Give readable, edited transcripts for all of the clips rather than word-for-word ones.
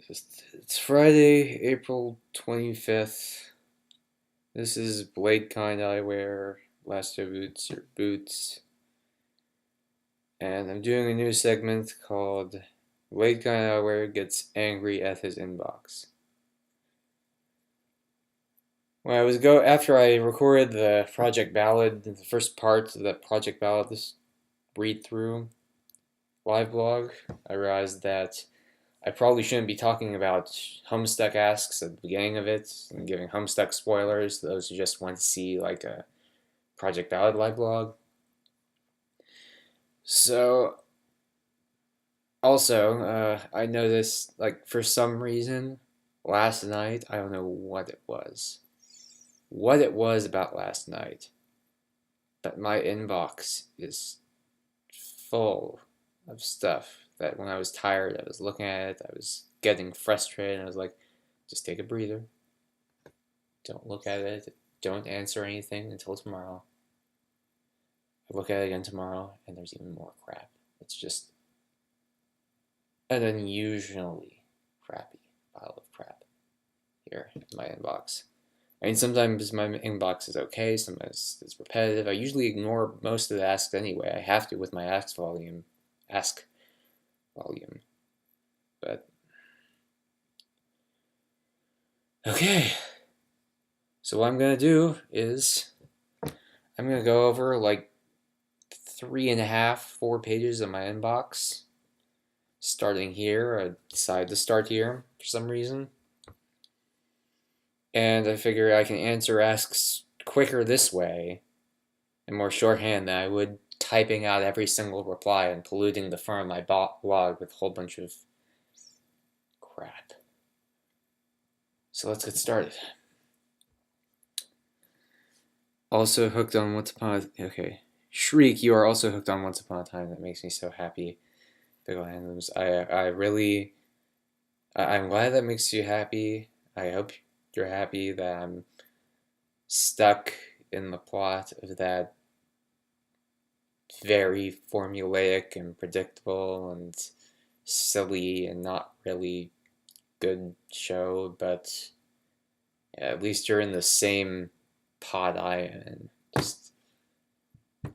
It's Friday, April 25th. This is BladekindEyewear, Last of Boots or Boots. And I'm doing a new segment called BladekindEyewear Gets Angry at His Inbox. After I recorded the Project Ballad, the first part of the Project Ballad, this read through live blog, I realized that I probably shouldn't be talking about Homestuck Asks at the beginning of it and giving Homestuck spoilers to those who just want to see like a Project Ballad live blog. So, also, I noticed, like, for some reason, last night, I don't know what it was about last night, but my inbox is full of stuff that when I was tired, I was looking at it, I was getting frustrated, and I was like, just take a breather. Don't look at it. Don't answer anything until tomorrow. I look at it again tomorrow, and there's even more crap. It's just an unusually crappy pile of crap here in my inbox. I mean, sometimes my inbox is okay, sometimes it's repetitive. I usually ignore most of the asks anyway. I have to with my ask volume. But, okay. So what I'm going to do is I'm going to go over like 3.5, 4 pages of my inbox. Starting here, I decided to start here for some reason. And I figure I can answer asks quicker this way, and more shorthand than I would typing out every single reply and polluting the front of my blog with a whole bunch of crap. So let's get started. Also hooked on Once Upon a... Okay. Shriek, you are also hooked on Once Upon a Time. That makes me so happy. Pickle Hands. I'm glad that makes you happy. I hope you're happy that I'm stuck in the plot of that very formulaic and predictable and silly and not really good show, but yeah, at least you're in the same pot I am in. Just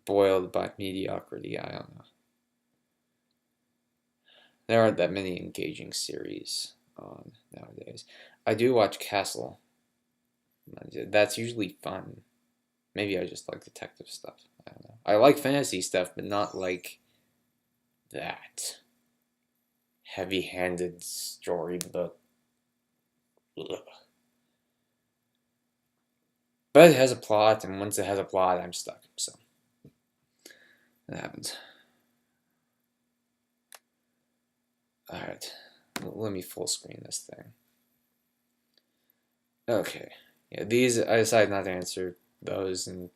boiled by mediocrity, I don't know. There aren't that many engaging series on nowadays. I do watch Castle. That's usually fun. Maybe I just like detective stuff. I don't know. I like fantasy stuff, but not like that. Heavy-handed storybook. Ugh. But it has a plot, and once it has a plot, I'm stuck. So that happens. Alright. Let me full screen this thing. Okay. Yeah, these, I decided not to answer those and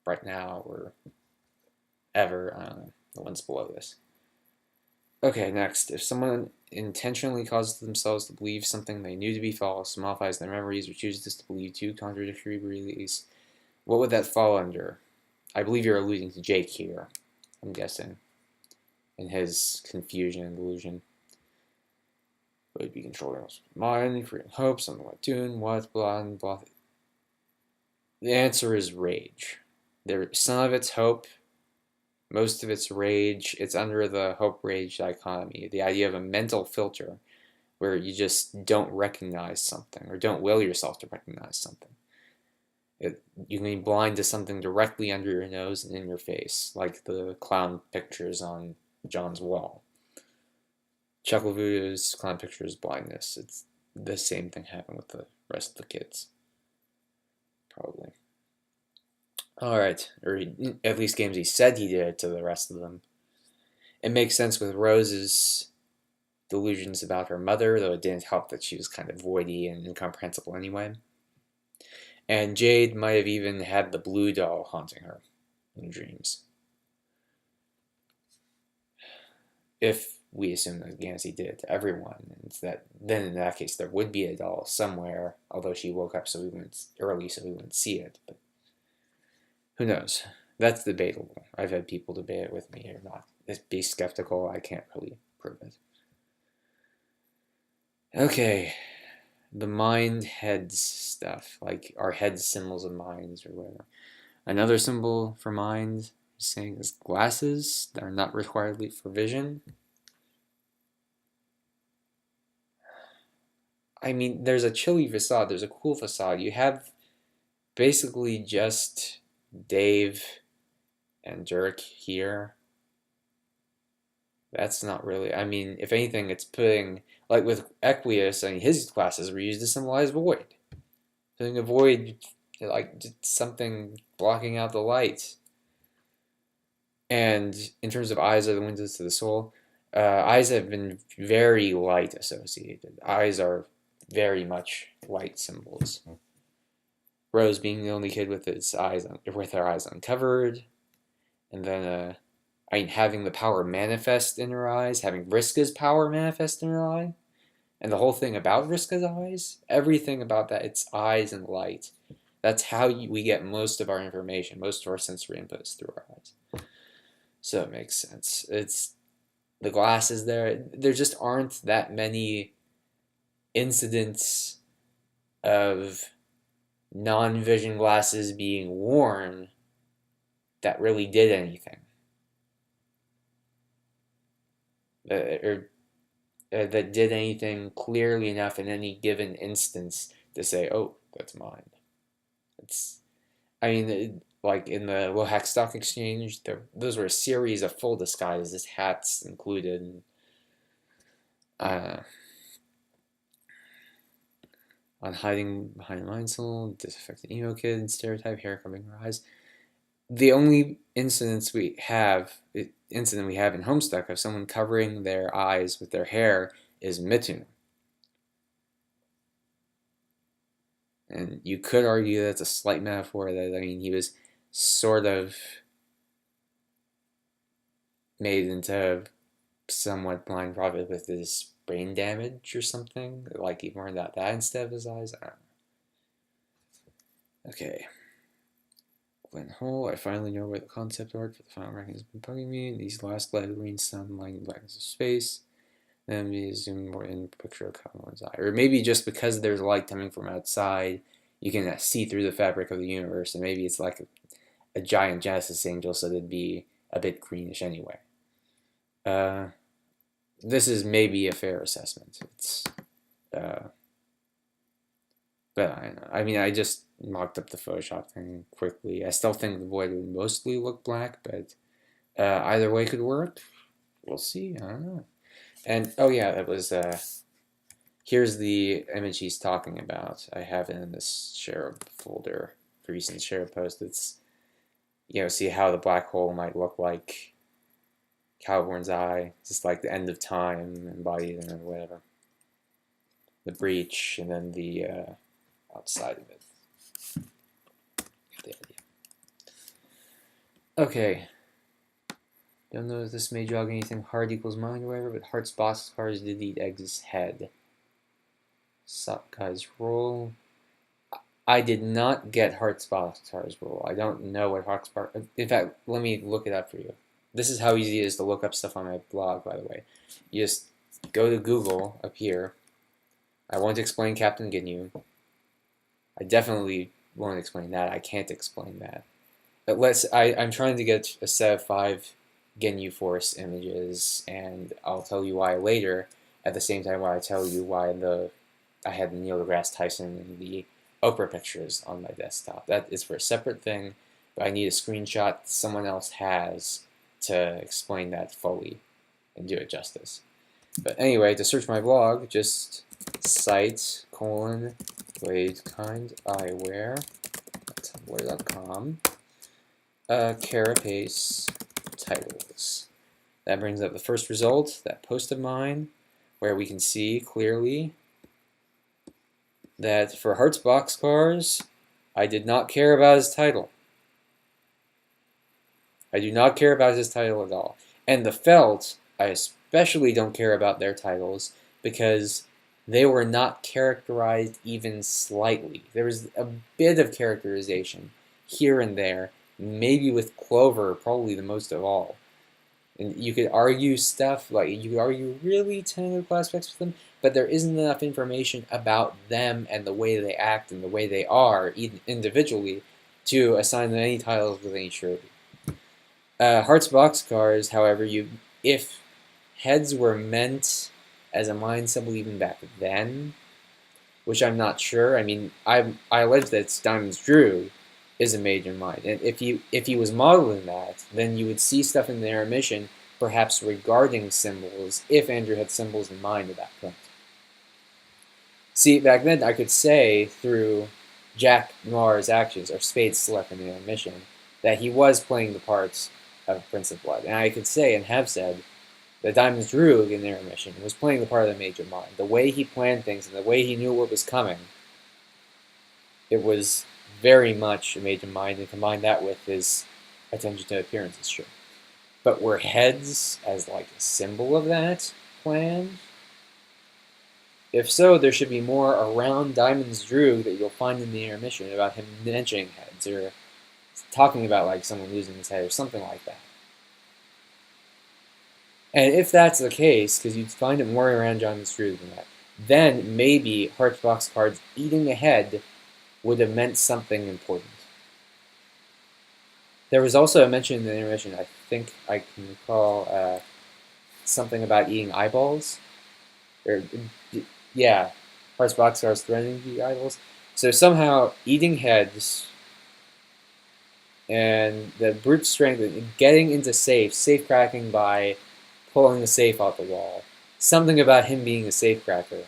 right now or ever. I don't know. The ones below this. Okay, next. If someone intentionally causes themselves to believe something they knew to be false, modifies their memories, or chooses to believe two contradictory beliefs, what would that fall under? I believe you're alluding to Jake here, I'm guessing, in his confusion and delusion. Would be controlling his mind, creating hope, something like tune, what, blah, and blah. The answer is rage. Some of it's hope, most of it's rage. It's under the hope-rage dichotomy, the idea of a mental filter where you just don't recognize something or don't will yourself to recognize something. You can be blind to something directly under your nose and in your face, like the clown pictures on John's wall. Chuckle Voodoo's clown pictures blindness. It's the same thing happened with the rest of the kids. Probably. Alright, or at least Gamesy said he did it to the rest of them. It makes sense with Rose's delusions about her mother, though it didn't help that she was kind of voidy and incomprehensible anyway. And Jade might have even had the blue doll haunting her in dreams. If we assume that Gansey did it to everyone, then in that case there would be a doll somewhere, although she woke up early so we wouldn't see it. But who knows? That's debatable. I've had people debate it with me or be skeptical. I can't really prove it. Okay, the mind heads stuff, like our head symbols of minds or whatever. Another symbol for mind saying is glasses that are not required for vision. I mean, there's a chilly facade, there's a cool facade. You have basically just Dave and Dirk here. That's not really, I mean, if anything, it's putting, like with Equius, I mean, his glasses were used to symbolize void. Putting a void, like something blocking out the light. And in terms of eyes are the windows to the soul, eyes have been very light associated. Eyes are very much light symbols. Rose being the only kid with her eyes uncovered, and then I mean, having the power manifest in her eyes, having Vriska's power manifest in her eye, and the whole thing about Vriska's eyes, everything about that, it's eyes and light. That's how we get most of our information, most of our sensory inputs through our eyes. So it makes sense. It's the glasses there. There just aren't that many incidents of non-vision glasses being worn that really did anything. That did anything clearly enough in any given instance to say, oh, that's mine. I mean, like in the Lohack Stock Exchange, those were a series of full disguises, hats included. On hiding behind a mind soul, disaffected emo kid, stereotype, hair covering her eyes. The only incident we have in Homestuck of someone covering their eyes with their hair is Mitun. And you could argue that's a slight metaphor that, I mean, he was sort of made into somewhat blind prophet with his brain damage or something. Like he learned that instead of his eyes. I don't know. Okay. Glen Hole, I finally know where the concept art for the final ranking has been bugging me. These last light of green sun lighting blackness of space. Then we zoom more in picture of one's eye. Or maybe just because there's light coming from outside, you can see through the fabric of the universe, and maybe it's like a giant Genesis angel, so it'd be a bit greenish anyway. This is maybe a fair assessment. It's, but I don't know. I mean, I just mocked up the Photoshop thing quickly. I still think the void would mostly look black, but either way could work. We'll see. I don't know. And oh yeah, that was here's the image he's talking about. I have it in this Cherub folder, recent Cherub post. It's, you know, see how the black hole might look like Caliborn's eye, just like the end of time embodied in whatever. The breach, and then the outside of it. The idea. Okay. Don't know if this may jog anything hard equals mind or whatever, but Heart's boxcars did eat Eggs' head. Sup, guys, roll. I did not get Heart's boxcars roll. I don't know what Heart's boxcars. In fact, let me look it up for you. This is how easy it is to look up stuff on my blog, by the way. You just go to Google up here. I won't explain Captain Ginyu. I definitely won't explain that. I can't explain that. But I'm trying to get a set of 5 Ginyu Force images, and I'll tell you why later. At the same time, while I tell you why I had the Neil deGrasse Tyson and the Oprah pictures on my desktop. That is for a separate thing, but I need a screenshot someone else has to explain that fully and do it justice. But anyway, to search my blog, just site : BladekindEyewear, Tumblr.com, Carapace titles. That brings up the first result, that post of mine, where we can see clearly that for Heart's boxcars, I did not care about his title. I do not care about his title at all. And the Felt, I especially don't care about their titles because they were not characterized even slightly. There was a bit of characterization here and there, maybe with Clover, probably the most of all. And you could argue stuff, like you could argue really tentative Classpects with them, but there isn't enough information about them and the way they act and the way they are individually to assign them any titles with any surety. Hearts boxcars, however, if heads were meant as a mind symbol even back then, which I'm not sure. I mean, I allege that Diamond's Drew is a major mind, and if he was modeling that, then you would see stuff in the intermission, perhaps regarding symbols, if Andrew had symbols in mind at that point. See, back then I could say through Jack Noir's actions, or Spade's select in the intermission, that he was playing the parts of Prince of Blood, and I could say and have said that Diamond's Drew in the intermission was playing the part of the major mind. The way he planned things and the way he knew what was coming, it was very much a major mind, and combine that with his attention to appearances, sure. But were heads as like a symbol of that plan? If so, there should be more around Diamond's Drew that you'll find in the intermission about him mentioning heads, or talking about like someone losing his head, or something like that. And if that's the case, because you'd find it more around Diamond's Drew than that, then maybe Hearts boxcars eating a head would have meant something important. There was also a mention in the intermission, I think I can recall, something about eating eyeballs. Or, yeah, Hearts boxcars threatening to eat eyeballs. So somehow eating heads and the brute strength, getting into safe cracking by pulling the safe off the wall, something about him being a safe cracker,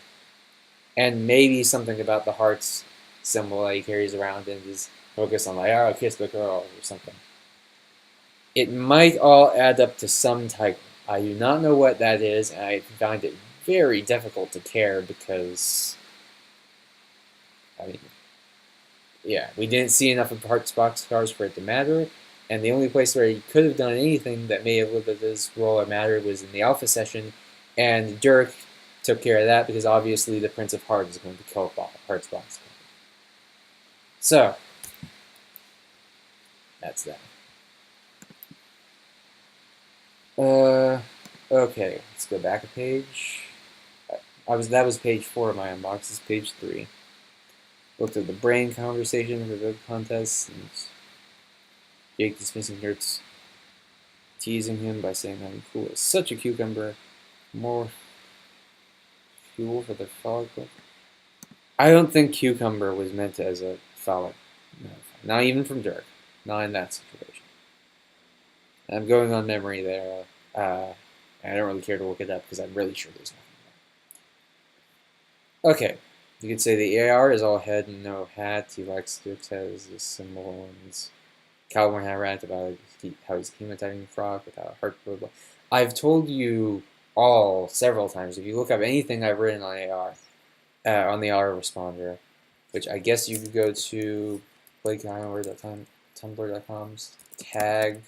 and maybe something about the hearts symbol that he carries around and is focused on, like, oh, kiss the girl or something. It might all add up to some title. I do not know what that is, and I find it very difficult to care because, I mean, yeah, we didn't see enough of Hearts boxcars for it to matter, and the only place where he could have done anything that may have lived with his role or mattered was in the Alpha session, and Dirk took care of that because obviously the Prince of Hearts is going to kill Hearts boxcar. So, that's that. Okay, let's go back a page. That was page 4 of my unbox. This is page 3. Looked at the brain conversation for the contest, and Jake dismissing Hertz, teasing him by saying how cool is such a cucumber. More fuel for the phallic. I don't think cucumber was meant as a phallic. No, not even from Dirk. Not in that situation. I'm going on memory there. I don't really care to look it up because I'm really sure there's nothing there. Okay, you could say the AR is all head and no hat. He likes Dirk's head as a symbol, and Caliborn had a rant about how he's hematizing frog without heart. I've told you all several times, if you look up anything I've written on AR, on the Autoresponder, which I guess you could go to BladekindEyewear.com, Tumblr.com's tagged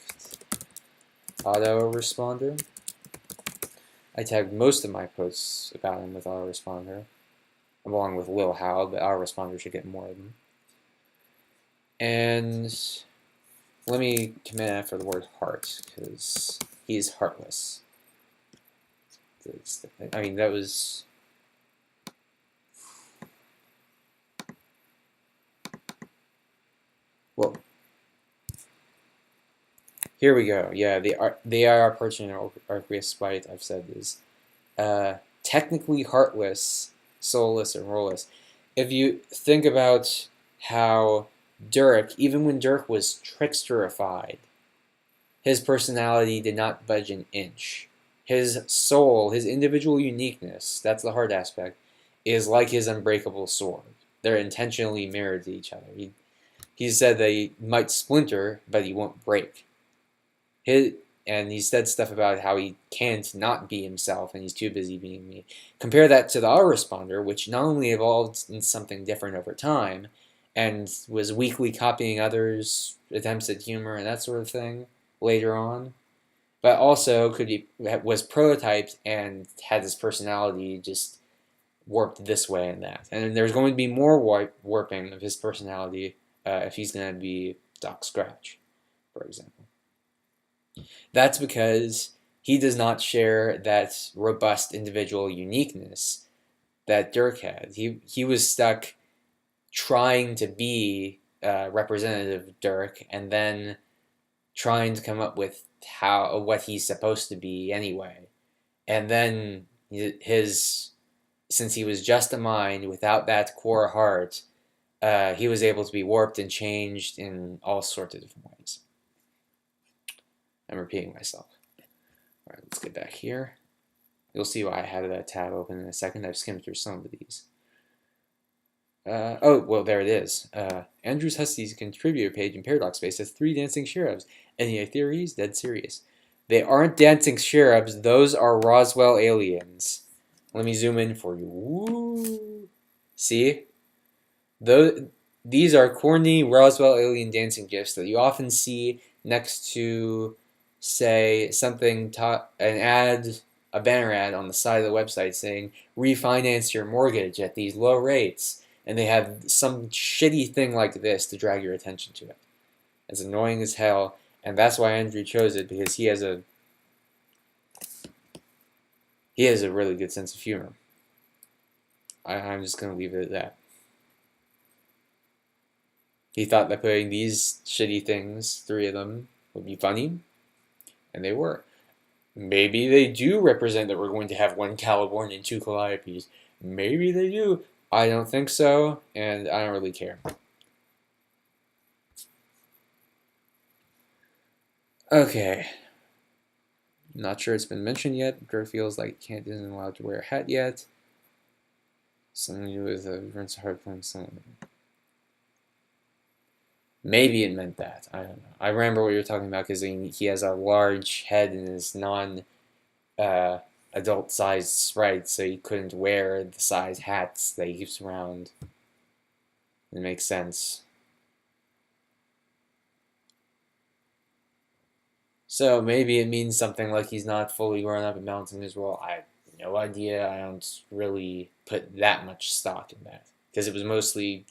Autoresponder. I tagged most of my posts about him with Autoresponder, along with Lil How, but Autoresponder should get more of them. And let me commit after the word heart, because he's heartless. I mean, that was... Well, here we go. Yeah, the AR portion in Arceus Spite, I've said, is technically heartless, soulless, and rollless. If you think about how Dirk, even when Dirk was tricksterified, his personality did not budge an inch. His soul, his individual uniqueness, that's the hard aspect, is like his unbreakable sword. They're intentionally mirrored to each other. He said that he might splinter, but he won't break. And he said stuff about how he can't not be himself and he's too busy being me. Compare that to the Autoresponder, which not only evolved in something different over time and was weakly copying others' attempts at humor and that sort of thing later on, but also was prototyped and had his personality just warped this way and that. And there's going to be more warping of his personality if he's going to be Doc Scratch, for example. That's because he does not share that robust individual uniqueness that Dirk had. He was stuck trying to be representative Dirk, and then trying to come up with what he's supposed to be anyway. And then since he was just a mind without that core heart, he was able to be warped and changed in all sorts of different ways. I'm repeating myself. All right, let's get back here. You'll see why I have that tab open in a second. I've skimmed through some of these. Oh, well, there it is. Andrew's Husty's contributor page in Paradox Space has 3 dancing cherubs. Any theories? Dead serious. They aren't dancing cherubs. Those are Roswell aliens. Let me zoom in for you. Woo. See? These are corny Roswell alien dancing gifs that you often see next to, say, a banner ad on the side of the website saying, refinance your mortgage at these low rates. And they have some shitty thing like this to drag your attention to it. It's annoying as hell, and that's why Andrew chose it, because he has a really good sense of humor. I'm just going to leave it at that. He thought that putting these shitty things, 3 of them, would be funny, and they were. Maybe they do represent that we're going to have 1 Caliborn and 2 Calliopes. Maybe they do. I don't think so, and I don't really care. Okay. Not sure it's been mentioned yet. Dirk feels like Kent isn't allowed to wear a hat yet. Something to do with a rinse hard plan. Maybe it meant that. I don't know. I remember what you're talking about because he has a large head in his adult sized sprite, so he couldn't wear the size hats that he keeps around. It makes sense. So maybe it means something like he's not fully grown up and balancing his role. I have no idea. I don't really put that much stock in that because it was mostly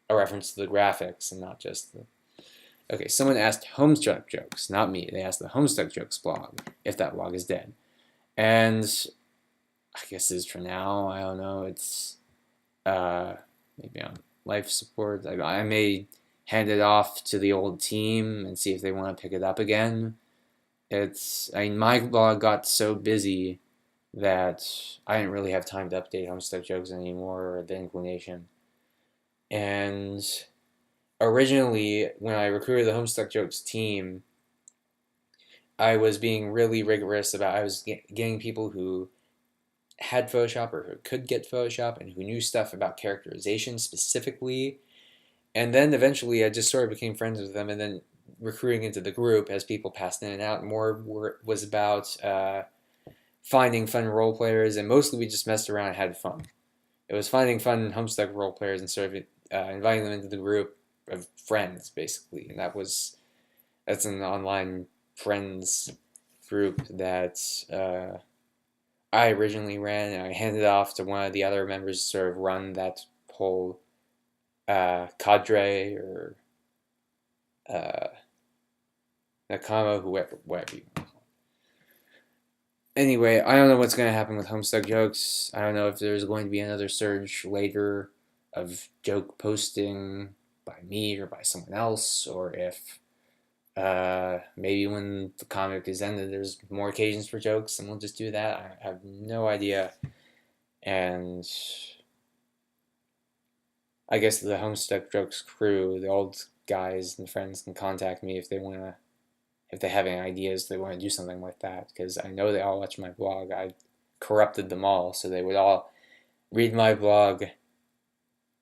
a reference to the graphics and not just the. Okay, someone asked Homestuck Jokes, not me. They asked the Homestuck Jokes blog if that blog is dead, and I guess it is for now. I don't know. It's maybe on life support. I may hand it off to the old team and see if they want to pick it up again. My blog got so busy that I didn't really have time to update Homestuck Jokes anymore, or the inclination. And originally, when I recruited the Homestuck Jokes team, I was being really rigorous about, I was getting people who had Photoshop or who could get Photoshop and who knew stuff about characterization specifically. And then eventually I just sort of became friends with them, and then recruiting into the group as people passed in and out more was about finding fun role players, and mostly we just messed around and had fun. It was finding fun Homestuck role players and sort of inviting them into the group of friends, basically. And that's an online friends group that I originally ran, and I handed off to one of the other members to sort of run that whole cadre or Nakama, whoever you want to call it. Anyway, I don't know what's going to happen with Homestuck Jokes. I don't know if there's going to be another surge later of joke posting by me or by someone else, or if maybe when the comic is ended there's more occasions for jokes and we'll just do that. I have no idea. And I guess the Homestuck Jokes crew, the old guys and friends, can contact me if they have any ideas, they want to do something like that, because I know they all watch my blog. I corrupted them all, so they would all read my blog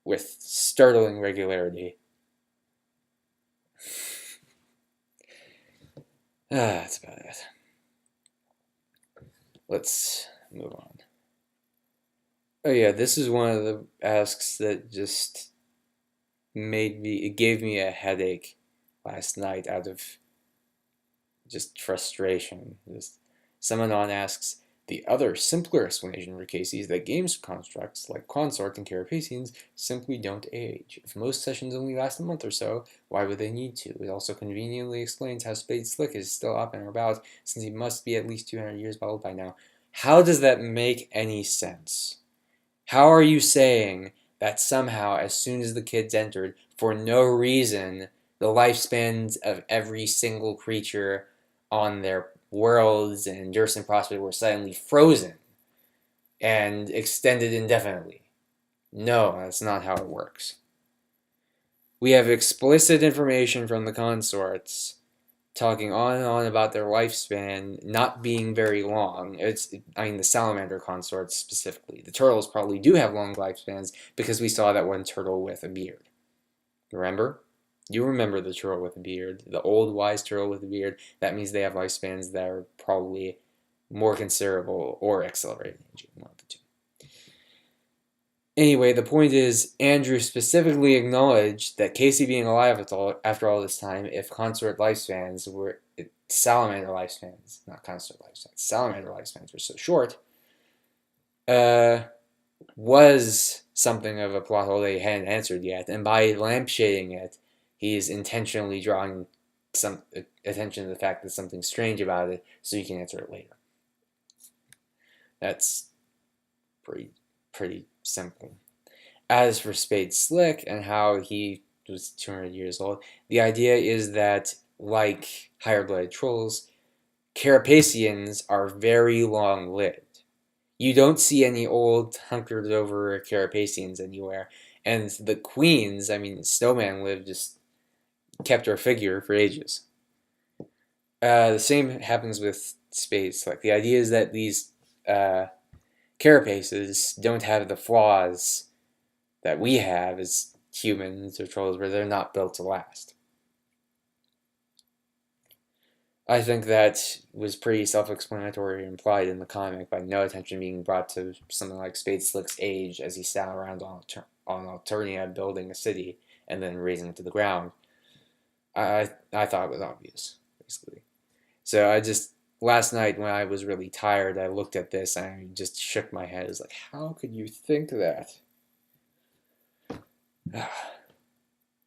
with startling regularity. That's about it. Let's move on. Oh yeah, this is one of the asks that just gave me a headache last night out of just frustration. Someone asks, The other, simpler explanation for Casey is that games constructs like Consort and Carapaceans simply don't age. If most sessions only last a month or so, why would they need to? It also conveniently explains how Spade Slick is still up and about, since he must be at least 200 years old by now. How does that make any sense? How are you saying that somehow, as soon as the kids entered, for no reason, the lifespans of every single creature on their worlds and Durst Prospect were suddenly frozen and extended indefinitely? No, that's not how it works. We have explicit information from the consorts talking on and on about their lifespan not being very long. The salamander consorts specifically. The turtles probably do have long lifespans because we saw that one turtle with a beard. Remember? You remember the turtle with a beard, the old wise turtle with a beard. That means they have lifespans that are probably more considerable or accelerated aging, one of the two. Anyway, the point is, Andrew specifically acknowledged that Casey being alive after all this time, if consort lifespans were salamander lifespans, not consort lifespans, salamander lifespans were so short, was something of a plot hole they hadn't answered yet, and by lampshading it, he is intentionally drawing some attention to the fact that something's strange about it, so you can answer it later. That's pretty simple. As for Spade Slick and how he was 200 years old, the idea is that, like higher-blooded trolls, Carapaceans are very long-lived. You don't see any old hunkered over Carapaceans anywhere. And the queens, Snowman lived, just kept her figure for ages. The same happens with Spades. Like, the idea is that these Carapaces don't have the flaws that we have as humans or trolls, where they're not built to last. I think that was pretty self-explanatory, implied in the comic, by no attention being brought to something like Spade Slick's age as he sat around on Alternia building a city and then razing it to the ground. I thought it was obvious, basically. So last night when I was really tired, I looked at this and I just shook my head. I was like, how could you think that?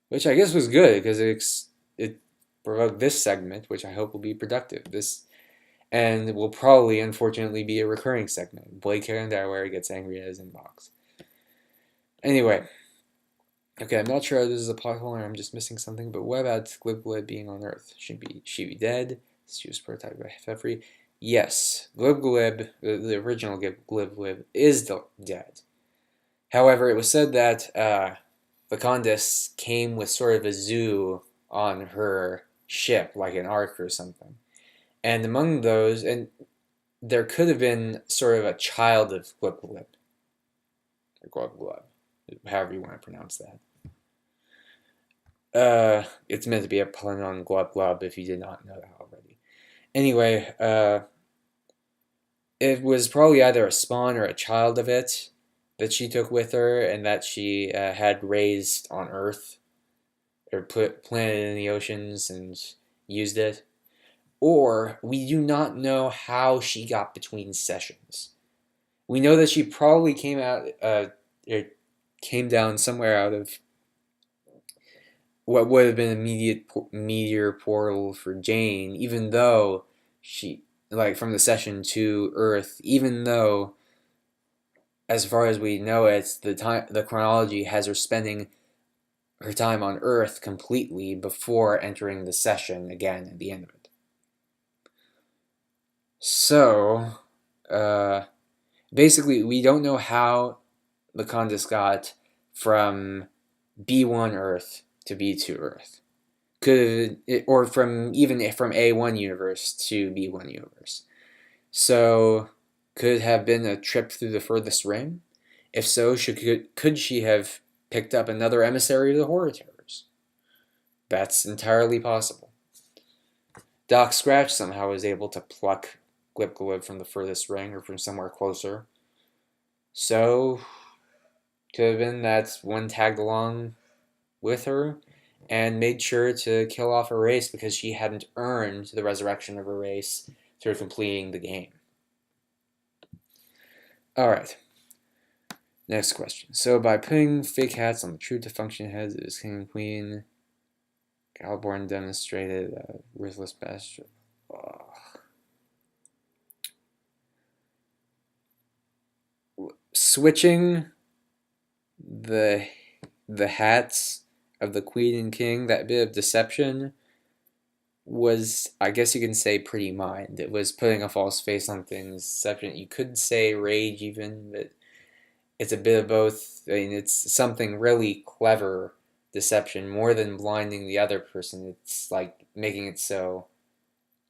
Which I guess was good, because it provoked this segment, which I hope will be productive. And will probably, unfortunately, be a recurring segment. BladekindEyewear gets angry at his inbox. Anyway. Okay, I'm not sure if this is a plot hole or I'm just missing something, but what about Glib being on Earth? Should she be dead? She was prototyped by Fefri. Yes, Glib, the original Glib, is dead. However, it was said that the Condesce came with sort of a zoo on her ship, like an ark or something. And among those, and there could have been sort of a child of Glib, or Glub, however you want to pronounce that. It's meant to be a pun on Glub if you did not know that already. Anyway, it was probably either a spawn or a child of it that she took with her and that she had raised on Earth, or planted in the oceans and used it. Or we do not know how she got between sessions. We know that she probably came down somewhere out of what would have been immediate meteor portal for Jane, even though she, from the session to Earth, even though, as far as we know it, the chronology has her spending her time on Earth completely before entering the session again at the end of it. So, basically, we don't know how the Condesce got from B1 Earth to B2 Earth. Or from A1 universe to B1 universe. So, could it have been a trip through the furthest ring? If so, could she have picked up another emissary of the Horror Terrors? That's entirely possible. Doc Scratch somehow was able to pluck Glib from the furthest ring, or from somewhere closer. So, could have been that one tagged along with her and made sure to kill off her race because she hadn't earned the resurrection of her race through completing the game. Alright. Next question. So by putting fake hats on the true to function heads of his king and queen, Galborn demonstrated a ruthless bastard. Switching the hats of the queen and king, that bit of deception was, I guess you can say, pretty mind. It was putting a false face on things. Deception. You could say rage even, but it's a bit of both. I mean, it's something really clever deception, more than blinding the other person. It's like making it so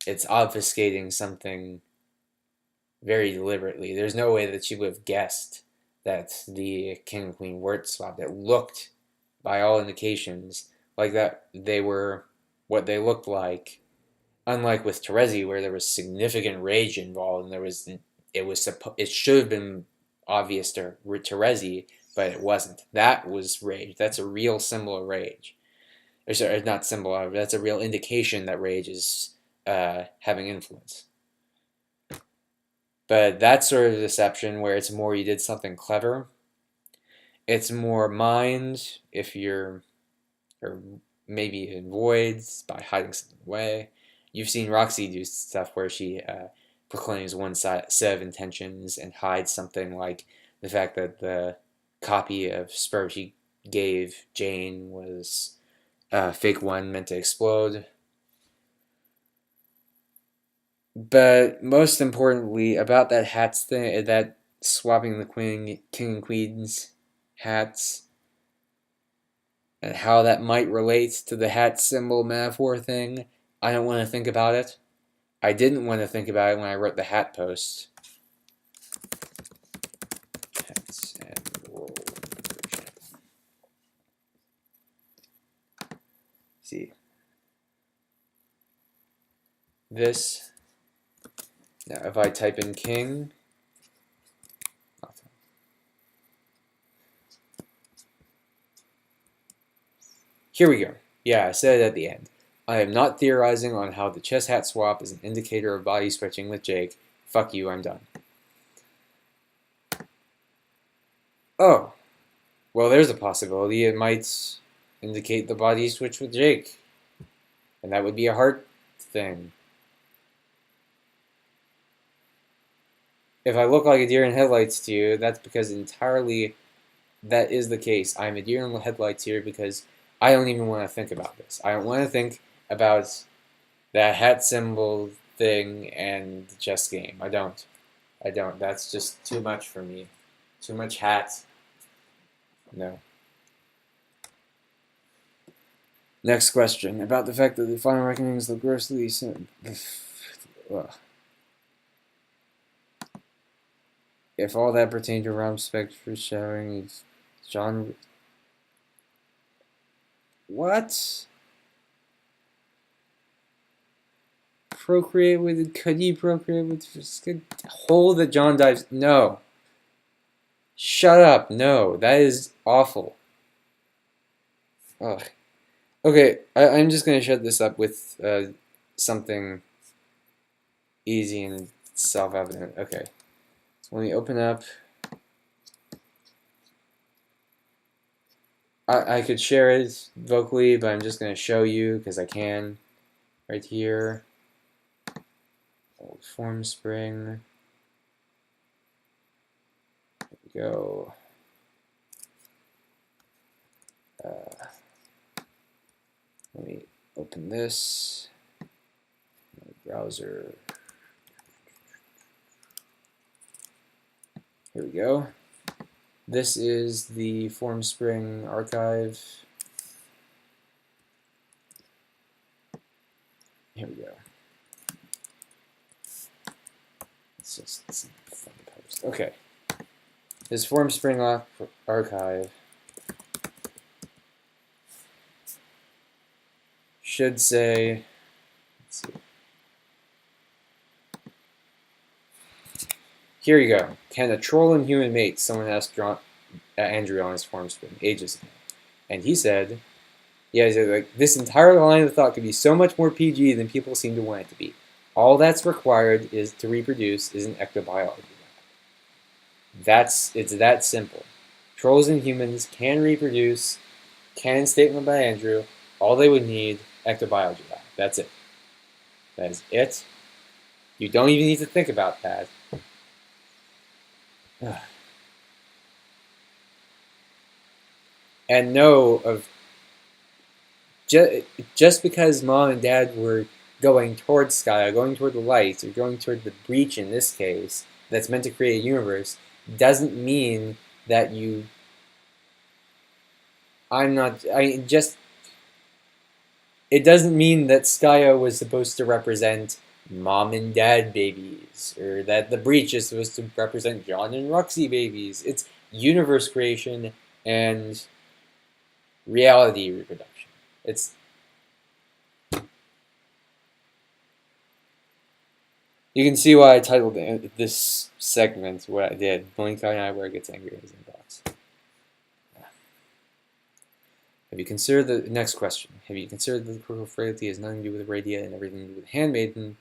it's obfuscating something very deliberately. There's no way that she would have guessed that the king and queen weren't swapped. It looked, by all indications, like that they were what they looked like. Unlike with Terezi, where there was significant rage involved, and it should have been obvious to Terezi, but it wasn't. That was rage. That's a real symbol of rage. Or sorry, not symbol of. That's a real indication that rage is having influence. But that sort of deception, where it's more you did something clever, it's more mind if you're, or maybe it avoids by hiding something away. You've seen Roxy do stuff where she proclaims one set of intentions and hides something, like the fact that the copy of sperm she gave Jane was a fake one meant to explode. But most importantly, about that hats thing, that swapping the king and queen's hats, and how that might relate to the hat symbol metaphor thing, I don't want to think about it. I didn't want to think about it when I wrote the hat post. Hats and roll version. See. This. Now, if I type in king, nothing. Here we go. Yeah, I said it at the end. I am not theorizing on how the chess hat swap is an indicator of body switching with Jake. Fuck you, I'm done. Oh. Well, there's a possibility. It might indicate the body switch with Jake. And that would be a heart thing. If I look like a deer in headlights to you, that's because entirely that is the case. I'm a deer in headlights here because I don't even want to think about this. I don't want to think about that hat symbol thing and the chess game. I don't. That's just too much for me. Too much hat. No. Next question. About the fact that the final reckonings look grossly if all that pertained to Homestuck foreshadowing John. What? Procreate with? Could he procreate with? Hole that John dives? No. Shut up. No. That is awful. Ugh. Okay, I'm just going to shut this up with something easy and self-evident. Okay. So let me open up. I could share it vocally, but I'm just going to show you because I can. Right here. Old form spring. There we go. Let me open this. My browser. Here we go. This is the FormSpring archive. Here we go. It's just some fun post. Okay. This FormSpring archive should say, let's see. Here you go. Can a troll and human mate? Someone asked Andrew on his FormSpring ages ago. And he said, yeah, he said, like, this entire line of thought could be so much more PG than people seem to want it to be. All that's required is to reproduce is an ectobiology. It's that simple. Trolls and humans can reproduce. Canon statement by Andrew. All they would need, ectobiology lab. That's it. That is it. You don't even need to think about that. And know of just because mom and dad were going towards sky, or going toward the light, or going toward the breach in this case, that's meant to create a universe, doesn't mean that you. I'm not. I just. It doesn't mean that Skya was supposed to represent mom and dad babies, or that the breach is supposed to represent John and Roxy babies. It's universe creation and reality reproduction. It's You can see why I titled this segment what I did. BladekindEyewear gets angry in his inbox. Have you considered the next question? Have you considered that the critical frailty has nothing to do with Radia and everything to do with Handmaiden?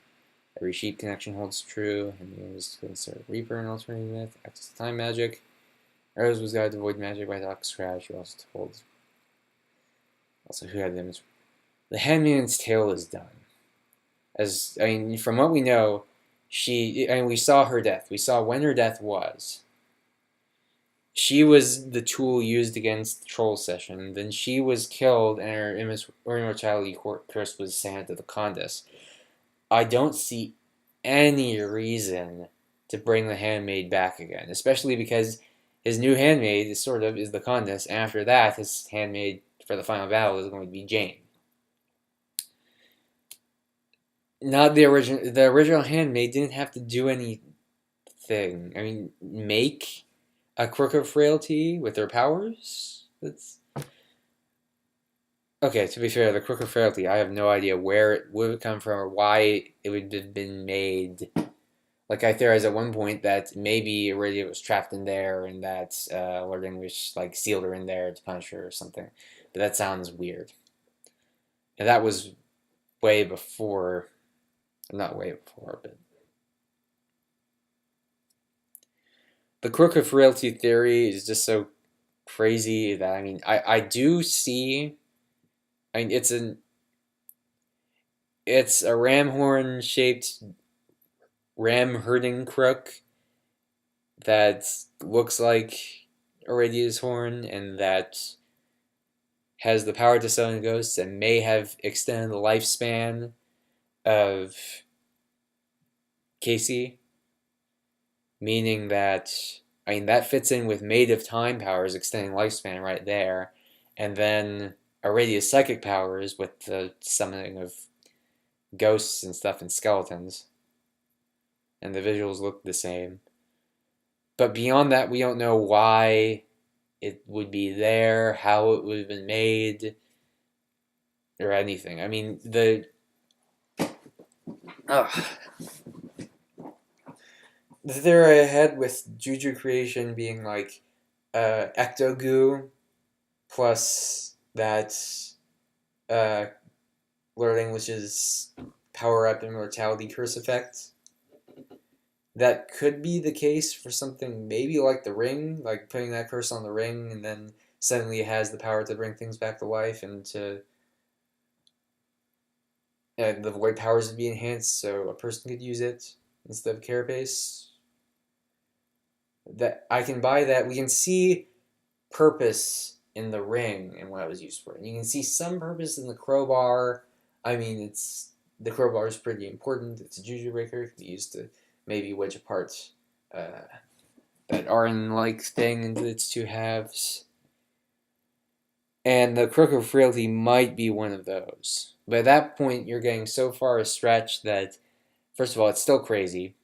Every sheep connection holds true. Handmaiden was considered Reaper an alternative myth. Access to time magic. Arrows was guided to avoid magic by Doc's crash. You also told. Also, who had the image? The Handmaiden's tale is done. From what we know, we saw her death. We saw when her death was. She was the tool used against the troll session. Then she was killed, and her immortality curse was sent to the Condesce. I don't see any reason to bring the Handmaid back again, especially because his new Handmaid is the Condesce, and after that, his Handmaid for the final battle is going to be Jane. Not the original. The original Handmaid didn't have to do anything. Make a Crook of Frailty with her powers? That's okay, to be fair, the Crook of Frailty, I have no idea where it would come from or why it would have been made. Like, I theorized at one point that maybe Iridia was trapped in there and that Lord English, sealed her in there to punish her or something. But that sounds weird. And that was way before, not way before, but the Crook of Frailty theory is just so crazy that, I do see, it's a ram horn shaped ram herding crook that looks like Iridia's horn and that has the power to summon ghosts and may have extended the lifespan of Casey, meaning that that fits in with Maid of Time powers extending lifespan right there, and then Iridia's psychic powers with the summoning of ghosts and stuff and skeletons, and the visuals look the same. But beyond that, we don't know why it would be there, how it would have been made, or anything. The theory I had with juju creation being ecto goo plus that Lord English's power up immortality curse effect. That could be the case for something maybe like the ring, like putting that curse on the ring and then suddenly it has the power to bring things back to life and to the void powers would be enhanced so a person could use it instead of Carapace. That I can buy that. We can see purpose in the ring and what it was used for. And you can see some purpose in the crowbar. The crowbar is pretty important. It's a juju breaker. It can be used to maybe wedge apart that Arn-like thing into its two halves. And the Crook of Frailty might be one of those. But at that point, you're getting so far stretched that, first of all, it's still crazy.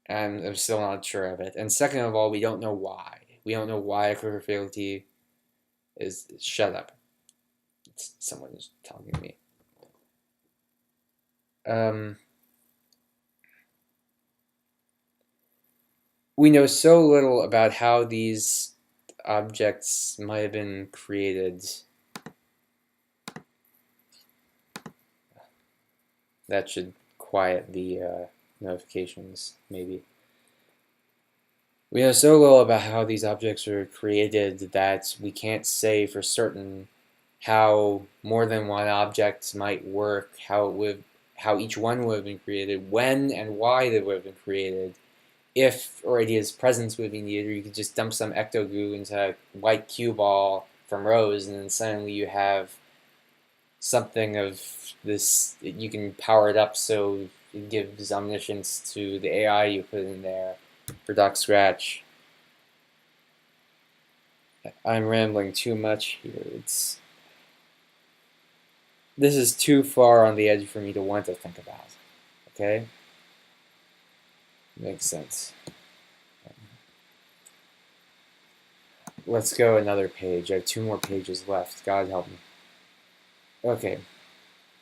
And I'm still not sure of it. And second of all, we don't know why. We don't know why a Crook of Frailty is... Shut up. Someone is talking to me. We know so little about how these objects might have been created. That should quiet the notifications, maybe. We know so little about how these objects are created that we can't say for certain how more than one object might work, how each one would have been created, when and why they would have been created, if Iridia's presence would be needed, or you could just dump some ecto goo into a white cue ball from Rose, and then suddenly you have something of this. You can power it up so it gives omniscience to the AI you put in there. For Doc Scratch, I'm rambling too much here. This is too far on the edge for me to want to think about. Okay? Makes sense. Let's go another page. I have 2 more pages left. God help me. Okay.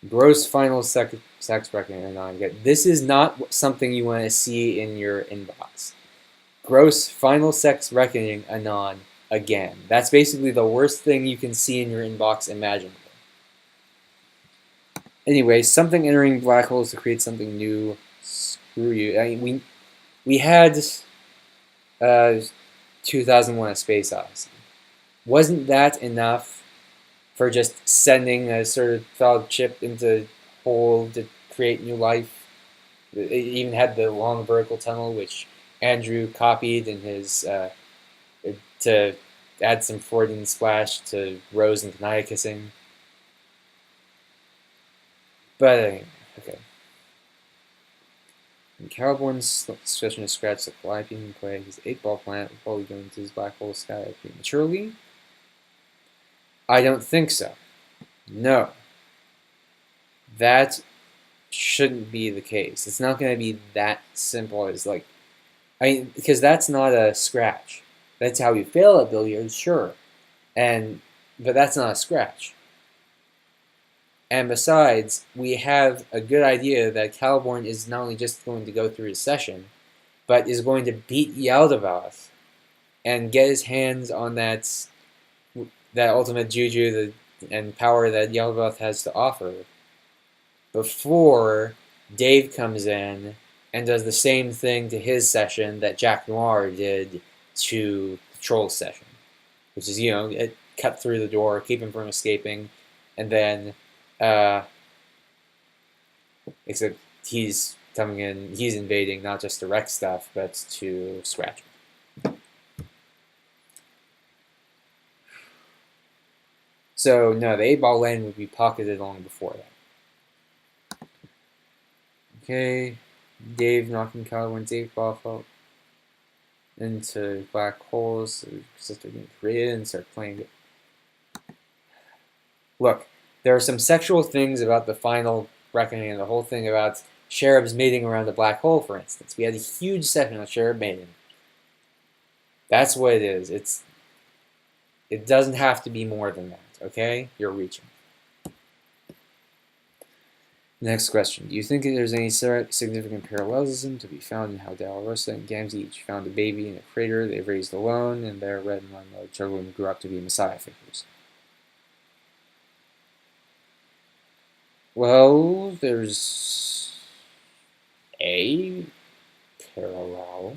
Gross final sex reckoning anon. This is not something you want to see in your inbox. Gross final sex reckoning anon again. That's basically the worst thing you can see in your inbox imaginable. Anyway, something entering black holes to create something new. Screw you. I mean, we had 2001: A Space Odyssey. Wasn't that enough for just sending a sort of thawed chip into a hole to create new life? It even had the long vertical tunnel, which Andrew copied in his to add some Freudian splash to Rose and Kanaya kissing. But anyway, okay. When Cowborn's stretching to scratch the colliding play, his 8-ball planet will probably go into his black hole sky prematurely. I don't think so. No. That shouldn't be the case. It's not going to be that simple as like, because that's not a scratch. That's how you fail at billiards, sure, but that's not a scratch. And besides, we have a good idea that Caliborn is not only just going to go through his session, but is going to beat Yaldabaoth and get his hands on that ultimate juju and power that Yaldabaoth has to offer before Dave comes in and does the same thing to his session that Jack Noir did to the Troll's session, which is, it cut through the door, keep him from escaping, and then, except he's coming in, he's invading not just to wreck stuff, but to scratch him. So, no, the 8-ball lane would be pocketed long before that. Okay, Dave knocking Caliborn's 8-ball out into black holes, so they're getting created and start playing it. Look, there are some sexual things about the final reckoning and the whole thing about Cherubs mating around a black hole, for instance. We had a huge session on Cherub mating. That's what it is. It doesn't have to be more than that, okay? You're reaching. Next question. Do you think that there's any significant parallelism to be found in how Dalarosa and Gamzee each found a baby in a crater they've raised alone, and their red and marmalade children grew up to be messiah figures? Well, there's a parallel.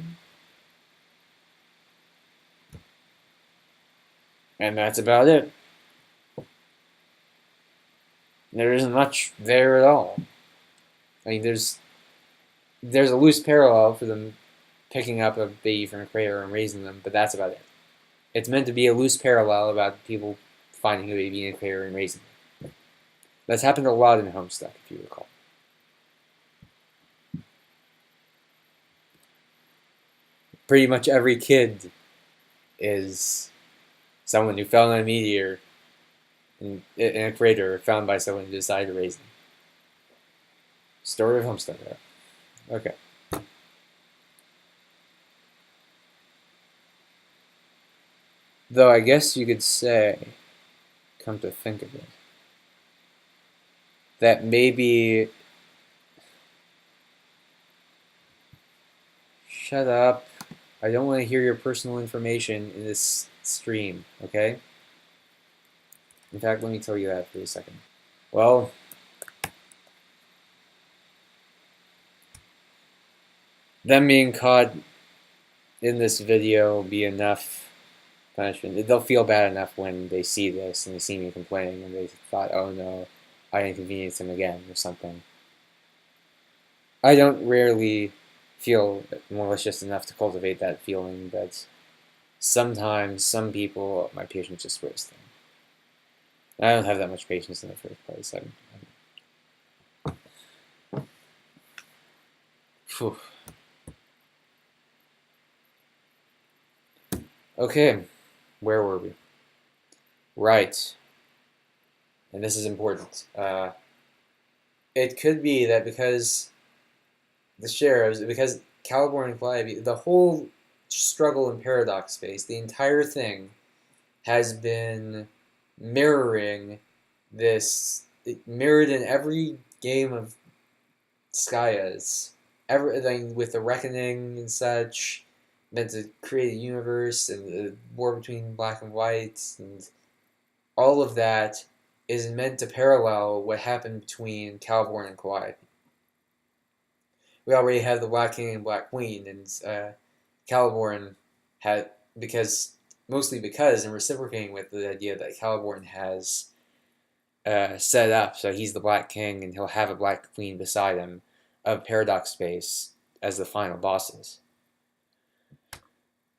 And that's about it. There isn't much there at all. I mean, there's a loose parallel for them picking up a baby from a crater and raising them, but that's about it. It's meant to be a loose parallel about people finding a baby in a crater and raising them. That's happened a lot in Homestuck, if you recall. Pretty much every kid is someone who fell in a meteor in a crater found by someone who decided to raise them. Story of Homestuck. Okay. Though I guess you could say, come to think of it, that maybe... Shut up. I don't want to hear your personal information in this stream, okay? In fact, let me tell you that for a second. Well, them being caught in this video be enough punishment. They'll feel bad enough when they see this and they see me complaining and they thought, oh no, I inconvenienced them again or something. I don't rarely feel malicious enough to cultivate that feeling, but sometimes some people, my patience just wears thin. I don't have that much patience in the first place. Phew. Okay, where were we? Right, and this is important. It could be that because the Cherubs, because Caliborn and Calliope, the whole struggle in paradox space, the entire thing has been mirroring this, mirrored in every game of Skya's, everything with the reckoning and such, meant to create a universe and the war between black and white, and all of that is meant to parallel what happened between Caliborn and Calliope. We already have the Black King and Black Queen, and Caliborn had, mostly because, and reciprocating with the idea that Caliborn has set up, so he's the Black King and he'll have a Black Queen beside him, of Paradox Space as the final bosses.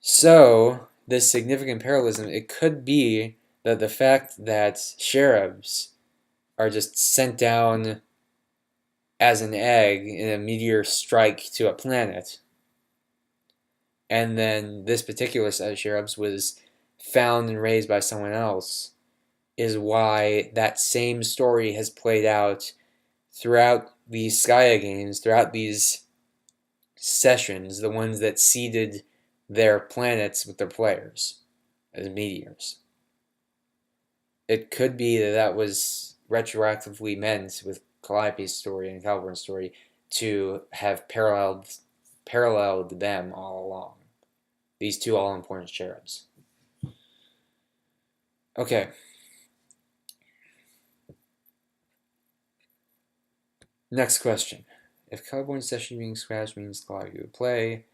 So, this significant parallelism, it could be that the fact that Cherubs are just sent down as an egg in a meteor strike to a planet, and then this particular set of Cherubs was found and raised by someone else, is why that same story has played out throughout these Skya games, throughout these sessions, the ones that seeded their planets with their players as meteors. It could be that that was retroactively meant with Calliope's story and Caliborn's story to have paralleled them all along. These two all-important Cherubs. Okay. Next question. If Caliborn's session being scratched means Calliope would play,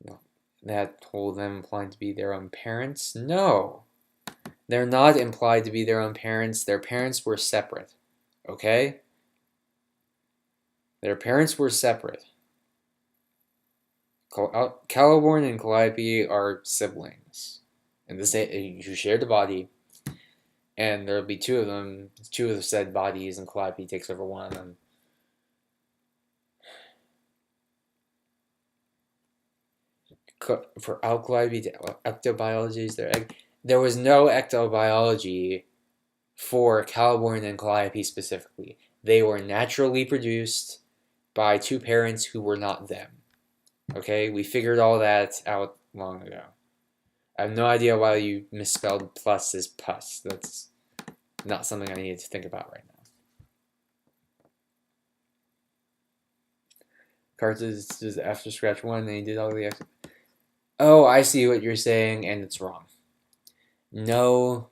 well, that whole them implied to be their own parents? No. They're not implied to be their own parents. Their parents were separate. Okay? Their parents were separate. Caliborn and Calliope are siblings. And you share the body. And there'll be two of them, two of the said bodies, and Calliope takes over one of them. For Calliope, ectobiology is their egg. There was no ectobiology for Caliborn and Calliope specifically. They were naturally produced by two parents who were not them. Okay, we figured all that out long ago. I have no idea why you misspelled plus as pus. That's not something I need to think about right now. Cards is after scratch one, and he did all the. Oh, I see what you're saying, and it's wrong. No,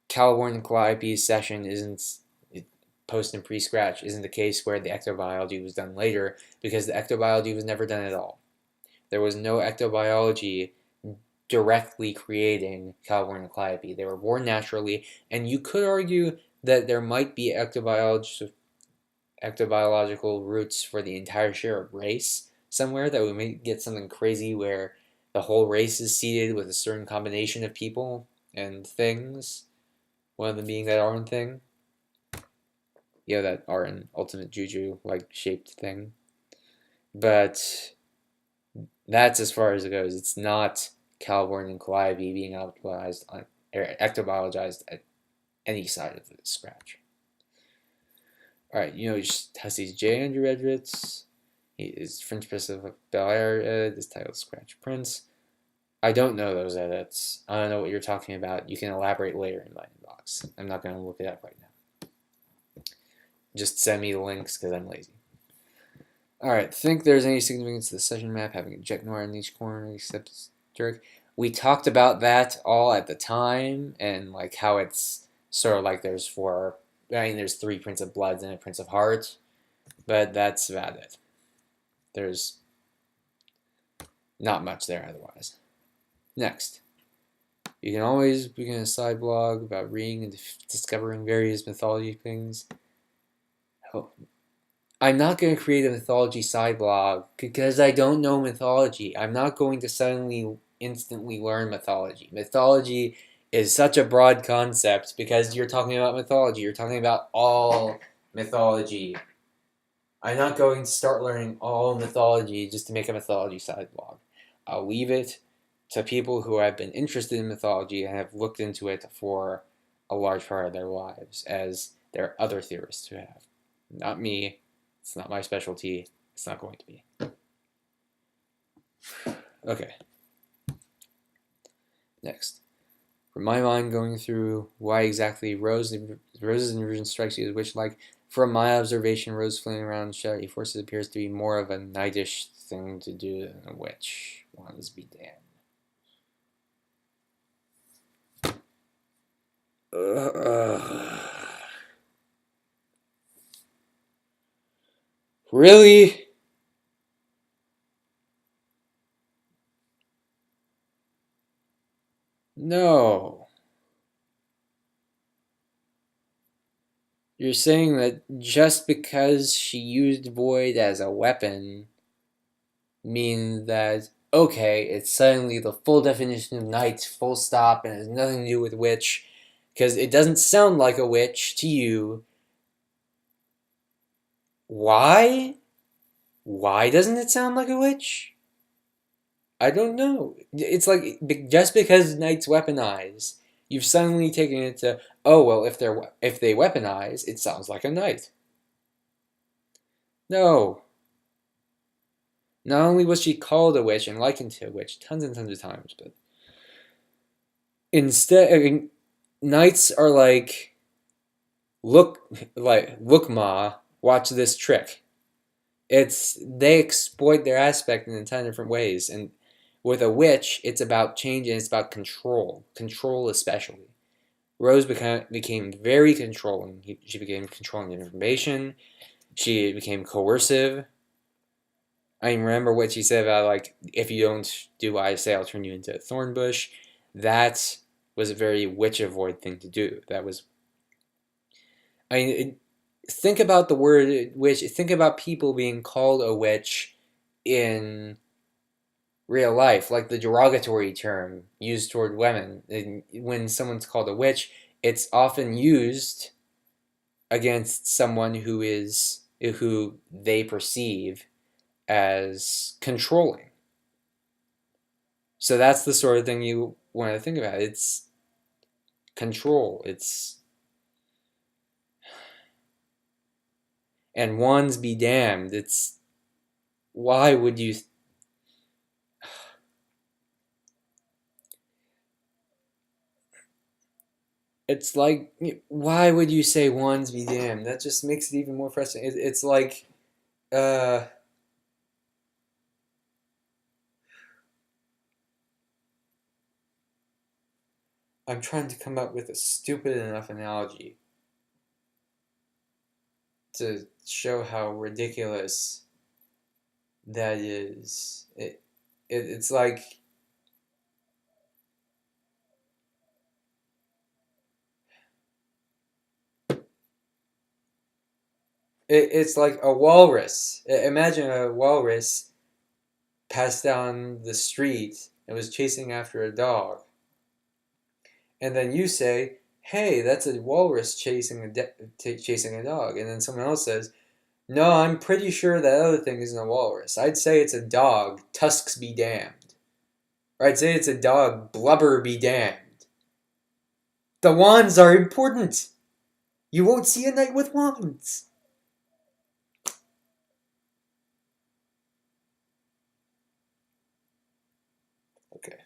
Caliborn and Calliope's session isn't post and pre-scratch isn't the case where the ectobiology was done later, because the ectobiology was never done at all. There was no ectobiology directly creating Caliborn and Calliope. They were born naturally, and you could argue that there might be ectobiological roots for the entire Cherub race somewhere, that we may get something crazy where the whole race is seeded with a certain combination of people and things, one of them being that Arn thing. You know, that Arn ultimate juju like shaped thing. But that's as far as it goes. It's not Caliborn and Calliope being ectobiologized at any side of the scratch. Alright, you know, he has these J. Andrew Edritz. He is French Prince of Ballad. This title is Scratch Prince. I don't know those edits. I don't know what you're talking about. You can elaborate later in my inbox. I'm not going to look it up right now. Just send me the links because I'm lazy. Alright, think there's any significance to the session map having a jet noir in each corner except Dirk. We talked about that all at the time, and like how it's sort of like there's there's 3 Prince of Bloods and a Prince of Hearts, but that's about it. There's Not much there otherwise. Next. You can always begin a side blog about reading and discovering various mythology things. Oh. I'm not going to create a mythology side blog because I don't know mythology. I'm not going to suddenly instantly learn mythology. Mythology is such a broad concept because you're talking about mythology. You're talking about all mythology. I'm not going to start learning all mythology just to make a mythology side blog. I'll leave it to people who have been interested in mythology and have looked into it for a large part of their lives, as there are other theorists who have. Not me. It's not my specialty. It's not going to be. Okay. Next. From my mind going through why exactly Rose's inversion strikes you as witch-like, from my observation, Rose flailing around shouty forces appears to be more of a knightish thing to do than a witch. Wands be damned. Really? No. You're saying that just because she used Void as a weapon means that, okay, it's suddenly the full definition of knight, full stop, and has nothing to do with witch, because it doesn't sound like a witch to you. Why? Why doesn't it sound like a witch? I don't know. It's like just because knights weaponize, you've suddenly taken it to, oh well, if they weaponize, it sounds like a knight. No. Not only was she called a witch and likened to a witch tons and tons of times, but instead, I mean, knights are like, look, ma, watch this trick. They exploit their aspect in a ton of different ways, and with a witch, it's about change and it's about control especially. Rose became very controlling. She became controlling of information. She became coercive. I remember what she said about, like, if you don't do what I say, I'll turn you into a thorn bush. That was a very witch-avoid thing to do. That was, I mean, think about the word witch. Think about people being called a witch in real life, like the derogatory term used toward women. And when someone's called a witch, it's often used against someone who they perceive as controlling. So that's the sort of thing you want to think about. It's control. And wands be damned. Why would you? It's like, why would you say wands be damned? That just makes it even more frustrating. It's like, uh, I'm trying to come up with a stupid enough analogy to show how ridiculous that is. It's like, it's like a walrus. Imagine a walrus passed down the street and was chasing after a dog. And then you say, hey, that's a walrus chasing a dog. And then someone else says, no, I'm pretty sure that other thing isn't a walrus. I'd say it's a dog, tusks be damned. Or I'd say it's a dog, blubber be damned. The wands are important. You won't see a knight with wands. Okay.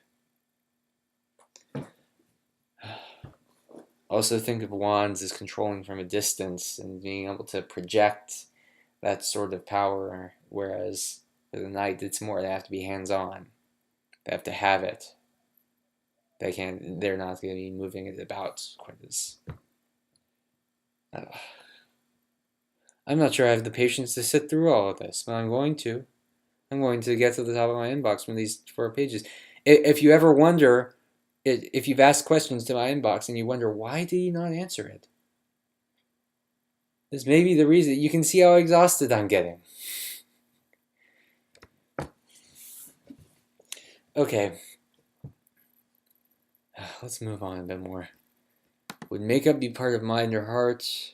Also think of wands as controlling from a distance and being able to project that sort of power, whereas for the knight, it's more they have to be hands-on. They have to have it. They're not going to be moving it about quite as... I'm not sure I have the patience to sit through all of this, but I'm going to. I'm going to get to the top of my inbox from these 4 pages. If you ever wonder, if you've asked questions to my inbox and you wonder, why did he not answer it? This may be the reason. You can see how exhausted I'm getting. Okay. Let's move on a bit more. Would makeup be part of mind or heart?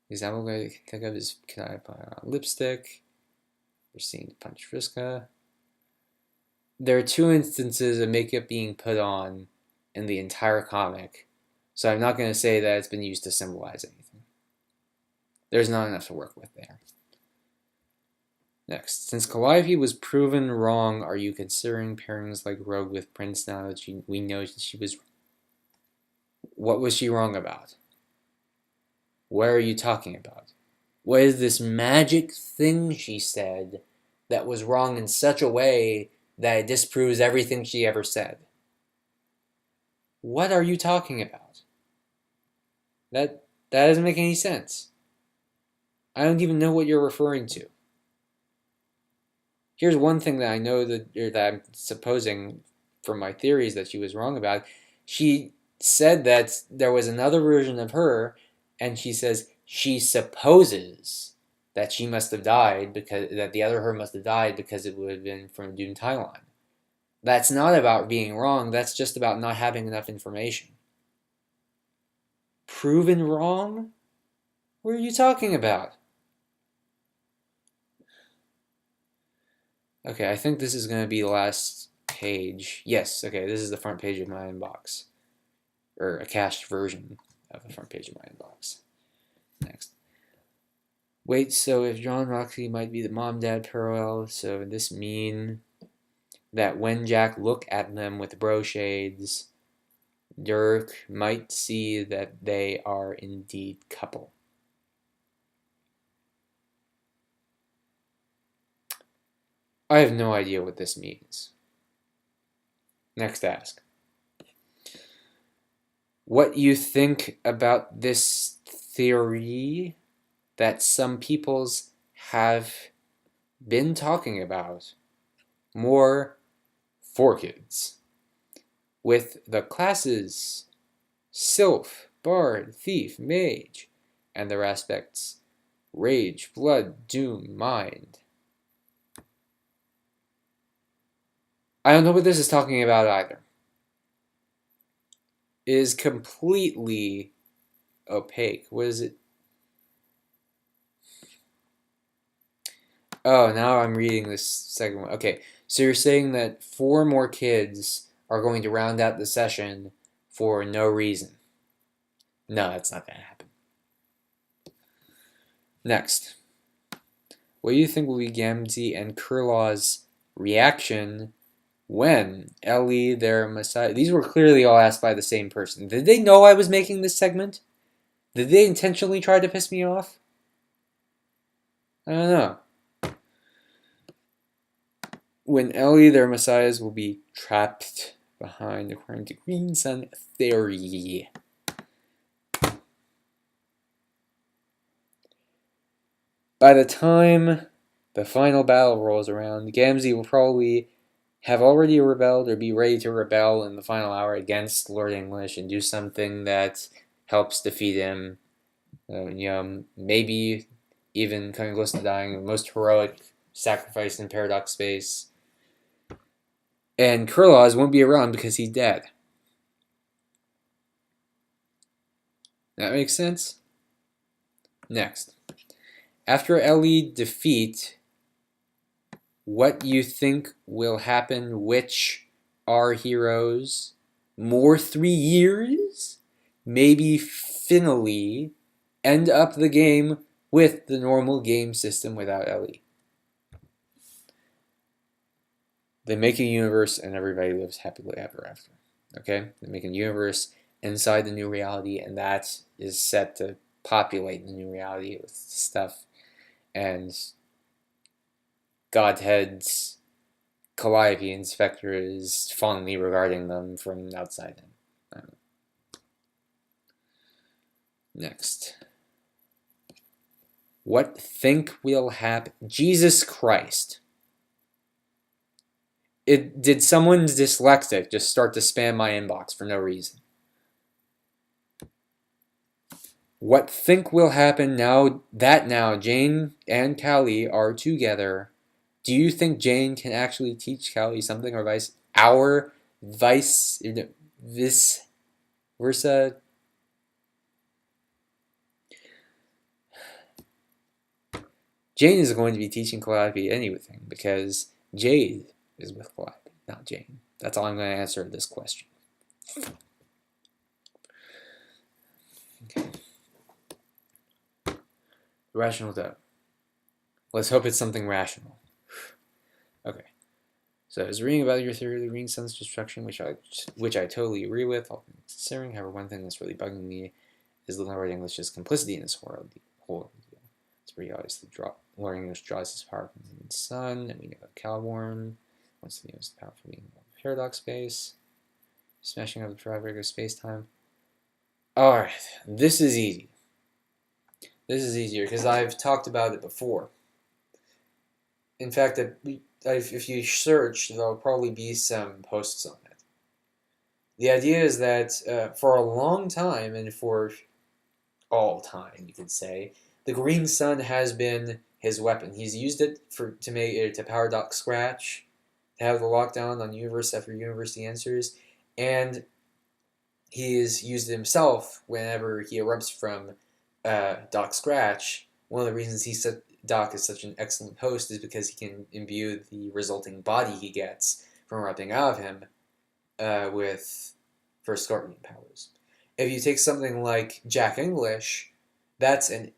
Example I can think of is, can I put on lipstick? We're seeing Punch Friska. There are 2 instances of makeup being put on in the entire comic, so I'm not going to say that it's been used to symbolize anything. There's not enough to work with there. Next, since Calliope was proven wrong, are you considering pairings like Rogue with Prince now that we know she was... What was she wrong about? What are you talking about? What is this magic thing she said that was wrong in such a way that it disproves everything she ever said? What are you talking about? That doesn't make any sense. I don't even know what you're referring to. Here's one thing that I know that I'm supposing from my theories that she was wrong about. She said that there was another version of her, and she says she supposes that she must have died because that the other her must have died because it would have been from a doomed timeline. That's not about being wrong. That's just about not having enough information. Proven wrong? What are you talking about? Okay, I think this is going to be the last page. Yes, okay, this is the front page of my inbox. Or a cached version of the front page of my inbox. Next. Wait, so if John and Roxy might be the mom-dad parallel, so does this mean that when Jack look at them with bro shades, Dirk might see that they are indeed couple? I have no idea what this means. Next ask. What you think about this theory that some peoples have been talking about more for kids, with the classes Sylph, Bard, Thief, Mage, and their aspects Rage, Blood, Doom, Mind. I don't know what this is talking about either. It is completely opaque. What is it? Oh, now I'm reading this second one. Okay, so you're saying that 4 more kids are going to round out the session for no reason. No, that's not going to happen. Next. What do you think will be Gamzee and Kurlaw's reaction when Ellie, their Messiah... These were clearly all asked by the same person. Did they know I was making this segment? Did they intentionally try to piss me off? I don't know. When Ellie, their messiahs, will be trapped behind according to Green Sun theory. By the time the final battle rolls around, Gamzee will probably have already rebelled or be ready to rebel in the final hour against Lord English and do something that helps defeat him. Maybe even coming close to dying, the most heroic sacrifice in Paradox Space. And Kurlaws won't be around because he's dead. That makes sense? Next. After Ellie defeat, what you think will happen? Which are heroes? More 3 years? Maybe finally end up the game with the normal game system without Ellie. They make a universe and everybody lives happily ever after. Okay? They make a universe inside the new reality, and that is set to populate the new reality with stuff. And Godhead's Calliope Inspector is fondly regarding them from outside him. Next. What think will happen? Jesus Christ. Did someone dyslexic just start to spam my inbox for no reason? What think will happen now that Jane and Callie are together? Do you think Jane can actually teach Callie something, or vice versa? Jane is going to be teaching Calliope anything because Jade is with Calliope, not Jane. That's all I'm going to answer this question. Okay. Rational doubt. Let's hope it's something rational. Okay. So I was reading about your theory of the green sun's destruction, which I totally agree with, all things considering. However, one thing that's really bugging me is the Lord English's complicity in this whole deal. It's pretty obvious that Lord English draws his power from the sun, and we know that Calborn wants to use the power from being a paradox space, smashing up the fabric of space-time. Alright, this is easy. This is easier because I've talked about it before. In fact, if you search, there'll probably be some posts on it. The idea is that for a long time, and for all time, you could say, the green sun has been his weapon. He's used it to paradox scratch, to have the lockdown on universe after universe the answers, and he has used it himself whenever he erupts from Doc Scratch. One of the reasons he said Doc is such an excellent host is because he can imbue the resulting body he gets from erupting out of him with first guardian powers. If you take something like Jack English, that's an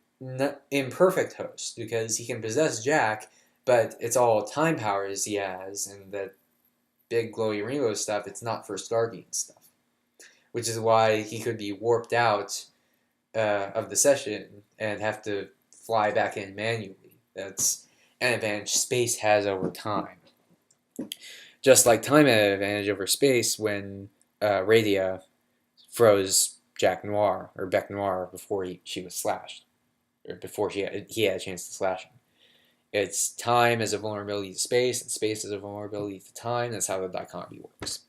imperfect host because he can possess Jack, but it's all time powers he has, and that big glowy rainbow stuff, it's not first guardian stuff. Which is why he could be warped out of the session and have to fly back in manually. That's an advantage space has over time. Just like time had an advantage over space when Radia froze Jack Noir, or Beck Noir, before she was slashed. Or before he had a chance to slash him. It's time as a vulnerability to space, and space as a vulnerability to time. That's how the dichotomy works.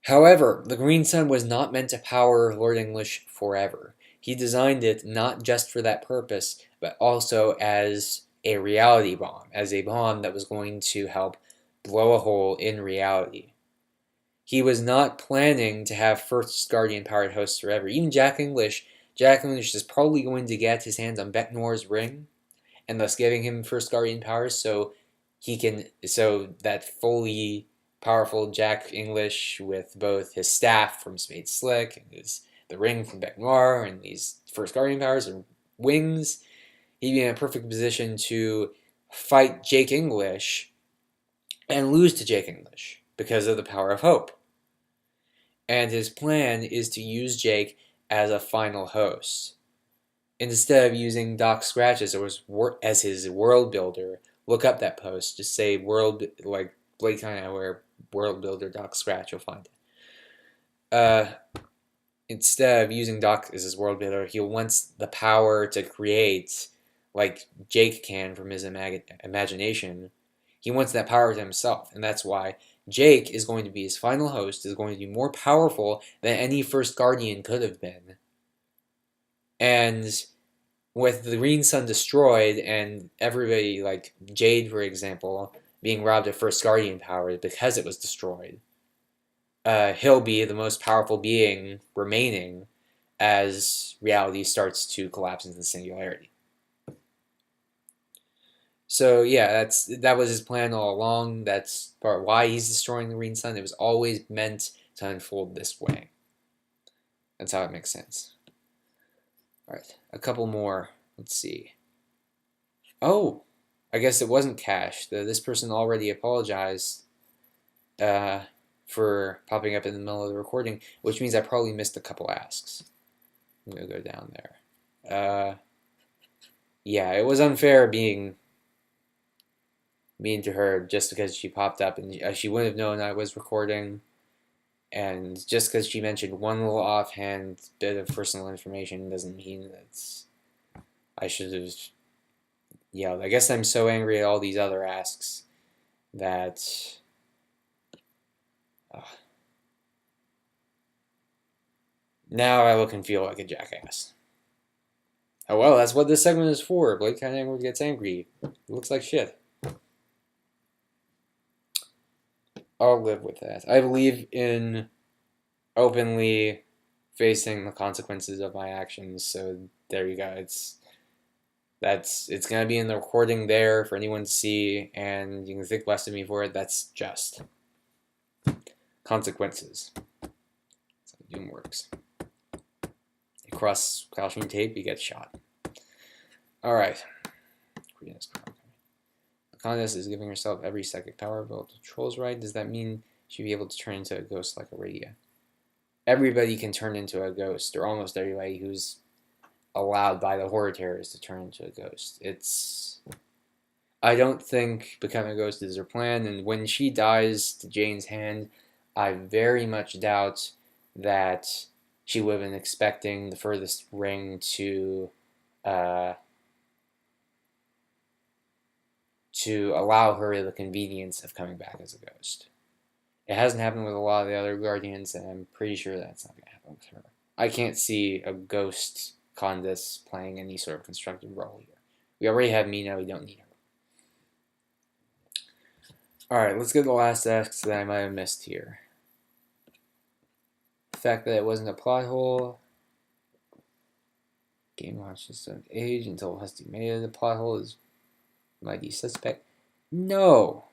However, the green sun was not meant to power Lord English forever. He designed it not just for that purpose, but also as a reality bomb, as a bomb that was going to help blow a hole in reality. He was not planning to have first Guardian powered hosts forever. Even Jack English is probably going to get his hands on Beck Noir's ring, and thus giving him first Guardian powers so that fully powerful Jack English with both his staff from Spade Slick and the ring from Beck Noir and these first Guardian powers and wings, he'd be in a perfect position to fight Jake English and lose to Jake English because of the power of hope. And his plan is to use Jake as a final host. Instead of using Doc Scratch as his world builder, look up that post. Just say BladekindEyewear world builder Doc Scratch. You'll find it. Instead of using Doc as his world builder, he wants the power to create, like Jake can from his imagination. He wants that power to himself, and that's why Jake is going to be his final host, is going to be more powerful than any first Guardian could have been. And with the Green Sun destroyed and everybody, like Jade, for example, being robbed of first Guardian powers because it was destroyed, he'll be the most powerful being remaining as reality starts to collapse into the singularity. So yeah, that was his plan all along. That's part of why he's destroying the Green Sun. It was always meant to unfold this way. That's how it makes sense. Alright, a couple more. Let's see. Oh, I guess it wasn't Cash. This person already apologized for popping up in the middle of the recording, which means I probably missed a couple asks. I'm going to go down there. Yeah, it was unfair being mean to her just because she popped up and she wouldn't have known I was recording. And just because she mentioned one little offhand bit of personal information doesn't mean that I should have yelled. I guess I'm so angry at all these other asks that now I look and feel like a jackass. Oh well, that's what this segment is for. BladekindEyewear gets angry. It looks like shit. I'll live with that. I believe in openly facing the consequences of my actions, so there you go. It's gonna be in the recording there for anyone to see, and you can think less of me for it. That's just consequences. That's how Doom works. You cross caution tape, you get shot. Alright. Condesce is giving herself every psychic power, but the troll's right. Does that mean she'd be able to turn into a ghost like Aurelia? Everybody can turn into a ghost, or almost everybody who's allowed by the horror terrors to turn into a ghost. I don't think becoming a ghost is her plan, and when she dies to Jane's hand, I very much doubt that she would have been expecting the furthest ring to allow her the convenience of coming back as a ghost. It hasn't happened with a lot of the other Guardians, and I'm pretty sure that's not going to happen with her. I can't see a ghost Condesce playing any sort of constructive role here. We already have Mina, we don't need her. Alright, let's get to the last ask that I might have missed here. The fact that it wasn't a plot hole. Game watches don't age until it has to be made. The plot hole is mighty suspect. No!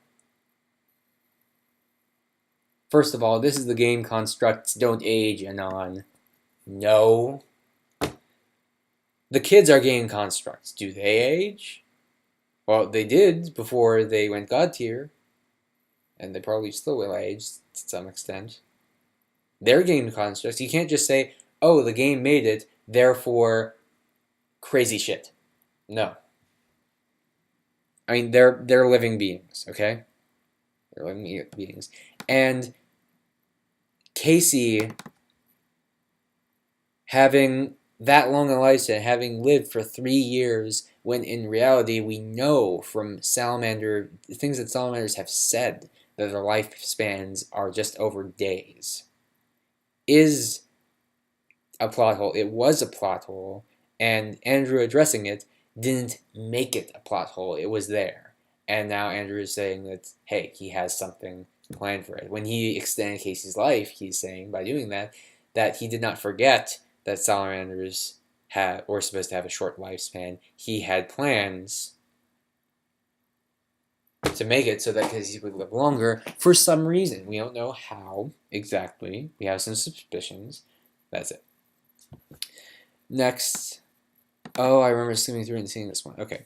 First of all, this is the game constructs don't age, Anon. No. The kids are game constructs. Do they age? Well, they did before they went God tier. And they probably still will age to some extent. They're game constructs. You can't just say, oh, the game made it, therefore crazy shit. No. I mean, they're living beings, okay? They're living beings. And Casey, having that long a lifespan, having lived for 3 years, when in reality we know from salamander, the things that salamanders have said, that their lifespans are just over days, is a plot hole. It was a plot hole, and Andrew addressing it didn't make it a plot hole. It was there. And now Andrew is saying that, hey, he has something planned for it. When he extended Casey's life, he's saying, by doing that, that he did not forget that salamanders were supposed to have a short lifespan. He had plans to make it so that Casey would live longer for some reason. We don't know how exactly. We have some suspicions. That's it. Next. Oh, I remember skimming through and seeing this one. Okay.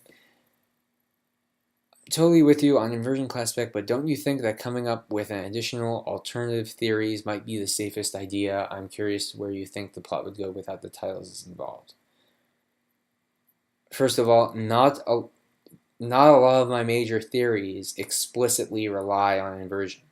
Totally with you on inversion class spec, but don't you think that coming up with an additional alternative theories might be the safest idea? I'm curious where you think the plot would go without the titles involved. First of all, not a lot of my major theories explicitly rely on inversion.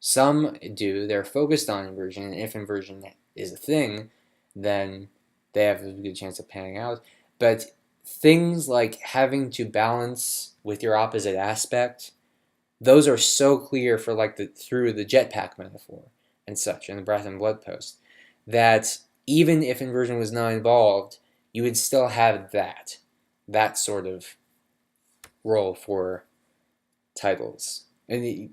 Some do. They're focused on inversion, and if inversion is a thing, then they have a good chance of panning out. But things like having to balance with your opposite aspect, those are so clear for through the jetpack metaphor and such in the Breath and Blood post, that even if inversion was not involved, you would still have that sort of role for titles. And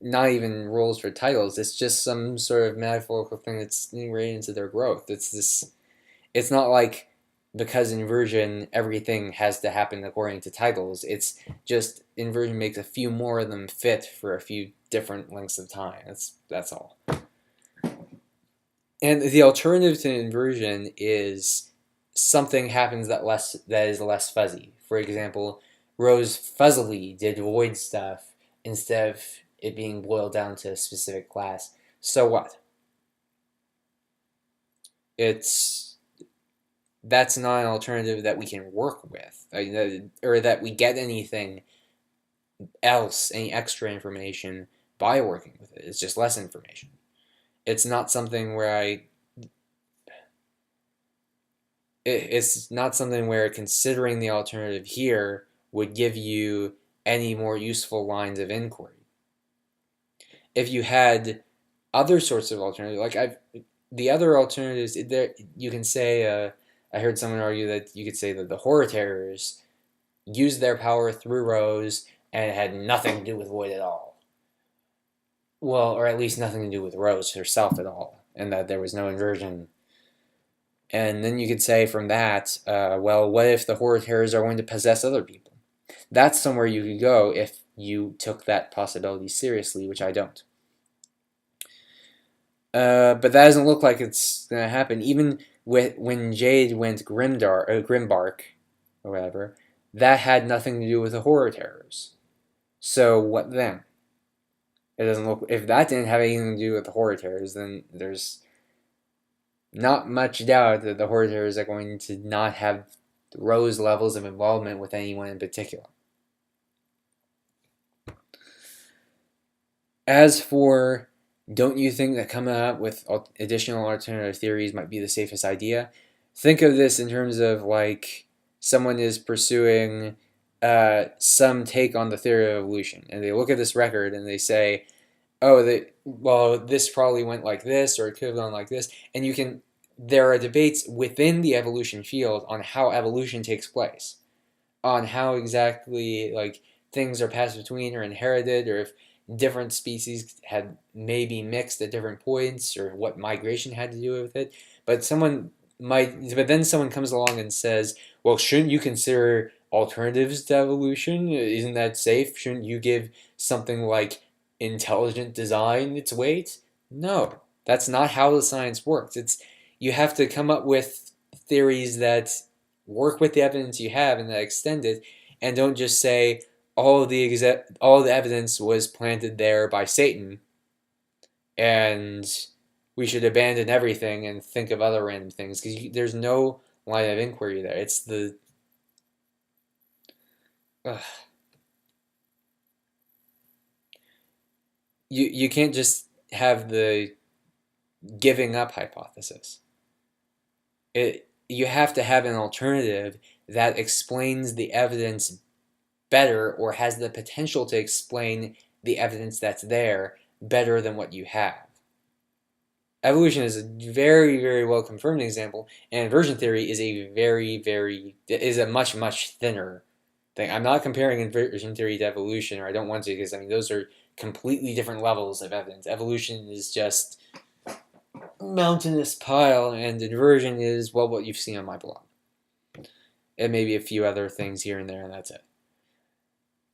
not even roles for titles, it's just some sort of metaphorical thing that's right into their growth. It's not like because inversion, everything has to happen according to titles. It's just inversion makes a few more of them fit for a few different lengths of time. That's all. And the alternative to inversion is something happens that is less fuzzy. For example, Rose fuzzily did void stuff instead of it being boiled down to a specific class. So what? That's not an alternative that we can work with, or that we get anything else, any extra information by working with it. It's just less information. It's not something where it's not something where considering the alternative here would give you any more useful lines of inquiry. If you had other sorts of alternatives, the other alternatives, there you can say, I heard someone argue that you could say that the horror terrors used their power through Rose and it had nothing to do with Void at all. Well, or at least nothing to do with Rose herself at all, and that there was no inversion. And then you could say from that, well, what if the horror terrors are going to possess other people? That's somewhere you could go if you took that possibility seriously, which I don't. But that doesn't look like it's going to happen. Even when Jade went Grimbark, or whatever, that had nothing to do with the horror terrors. So what then? It doesn't look. If that didn't have anything to do with the horror terrors, then there's not much doubt that the horror terrors are going to not have Rose levels of involvement with anyone in particular. As for, don't you think that coming up with additional alternative theories might be the safest idea? Think of this in terms of like someone is pursuing some take on the theory of evolution, and they look at this record and they say, oh, well, this probably went like this, or it could have gone like this, and there are debates within the evolution field on how evolution takes place, on how exactly like things are passed between or inherited, or if different species had maybe mixed at different points, or what migration had to do with it. But then someone comes along and says, well, shouldn't you consider alternatives to evolution? Isn't that safe? Shouldn't you give something like intelligent design its weight? No, that's not how the science works. You have to come up with theories that work with the evidence you have and that extend it, and don't just say all the evidence was planted there by Satan, and we should abandon everything and think of other random things, because there's no line of inquiry there. It's the you can't just have the giving up hypothesis. You have to have an alternative that explains the evidence better, or has the potential to explain the evidence that's there better than what you have. Evolution is a very, very well confirmed example, and inversion theory is a much, much thinner thing. I'm not comparing inversion theory to evolution, or I don't want to, because those are completely different levels of evidence. Evolution is just mountainous pile, and inversion is, well, what you've seen on my blog. And maybe a few other things here and there, and that's it.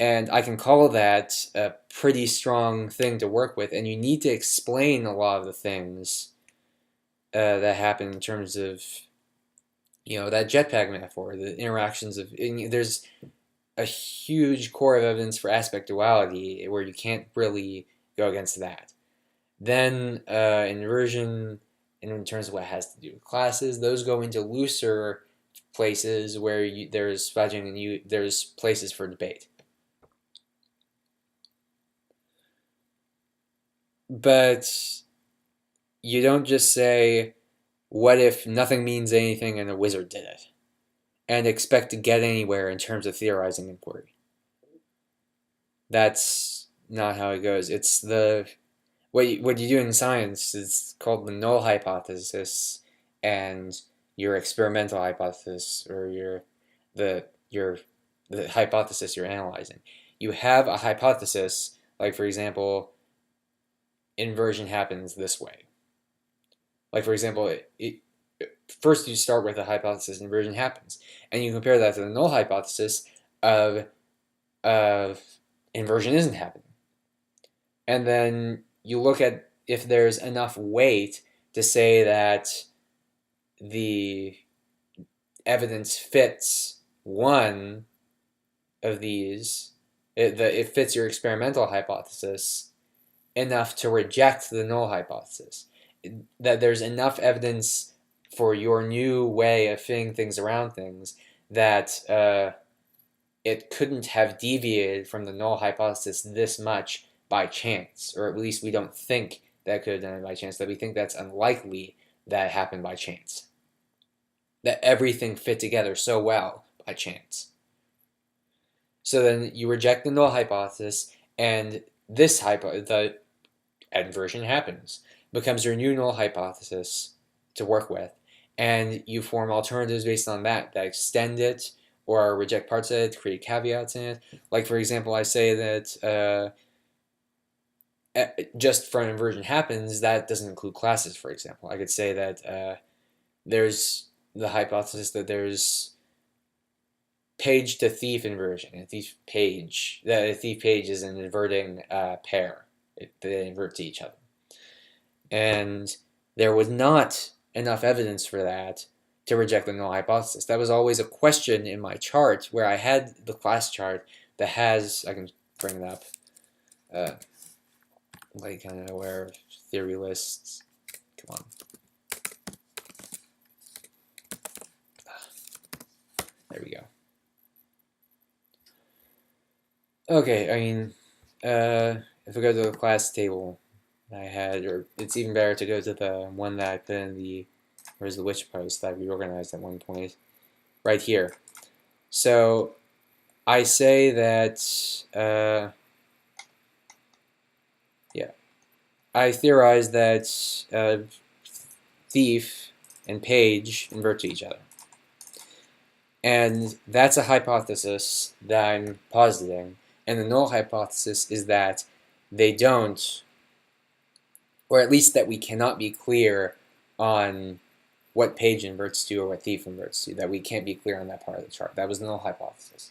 And I can call that a pretty strong thing to work with, and you need to explain a lot of the things that happen in terms of, that jetpack metaphor, the interactions of, there's a huge core of evidence for aspect duality where you can't really go against that. Then inversion, in terms of what has to do with classes, those go into looser places where there's fudging and there's places for debate. But you don't just say, what if nothing means anything and a wizard did it, and expect to get anywhere in terms of theorizing inquiry. That's not how it goes. It's what you do in science is called the null hypothesis and your experimental hypothesis, or the hypothesis you're analyzing. You have a hypothesis, like for example, inversion happens this way. Like for example, first you start with a hypothesis inversion happens, and you compare that to the null hypothesis of inversion isn't happening. And then you look at if there's enough weight to say that the evidence fits one of these, it fits your experimental hypothesis enough to reject the null hypothesis. That there's enough evidence for your new way of fitting things around things that it couldn't have deviated from the null hypothesis this much by chance, or at least we don't think that could have done it by chance, that we think that's unlikely that it happened by chance. That everything fit together so well by chance. So then you reject the null hypothesis, and this the inversion happens, becomes your new null hypothesis to work with, and you form alternatives based on that extend it or reject parts of it, create caveats in it. Like, for example, I say that just for an inversion happens, that doesn't include classes, for example. I could say that there's the hypothesis that there's page to thief inversion. A thief page is an inverting pair. They invert to each other. And there was not enough evidence for that to reject the null hypothesis. That was always a question in my chart where I had the class chart that has, I can bring it up, BladekindEyewear theory lists. Come on. There we go. Okay, I mean, if we go to the class table I had, or it's even better to go to the one that I put in the, where's the witch post that I reorganized at one point, right here. So I say that, yeah, I theorize that thief and page invert to each other. And that's a hypothesis that I'm positing. And the null hypothesis is that they don't, or at least that we cannot be clear on what page inverts to or what thief inverts to, that we can't be clear on that part of the chart. That was the null hypothesis.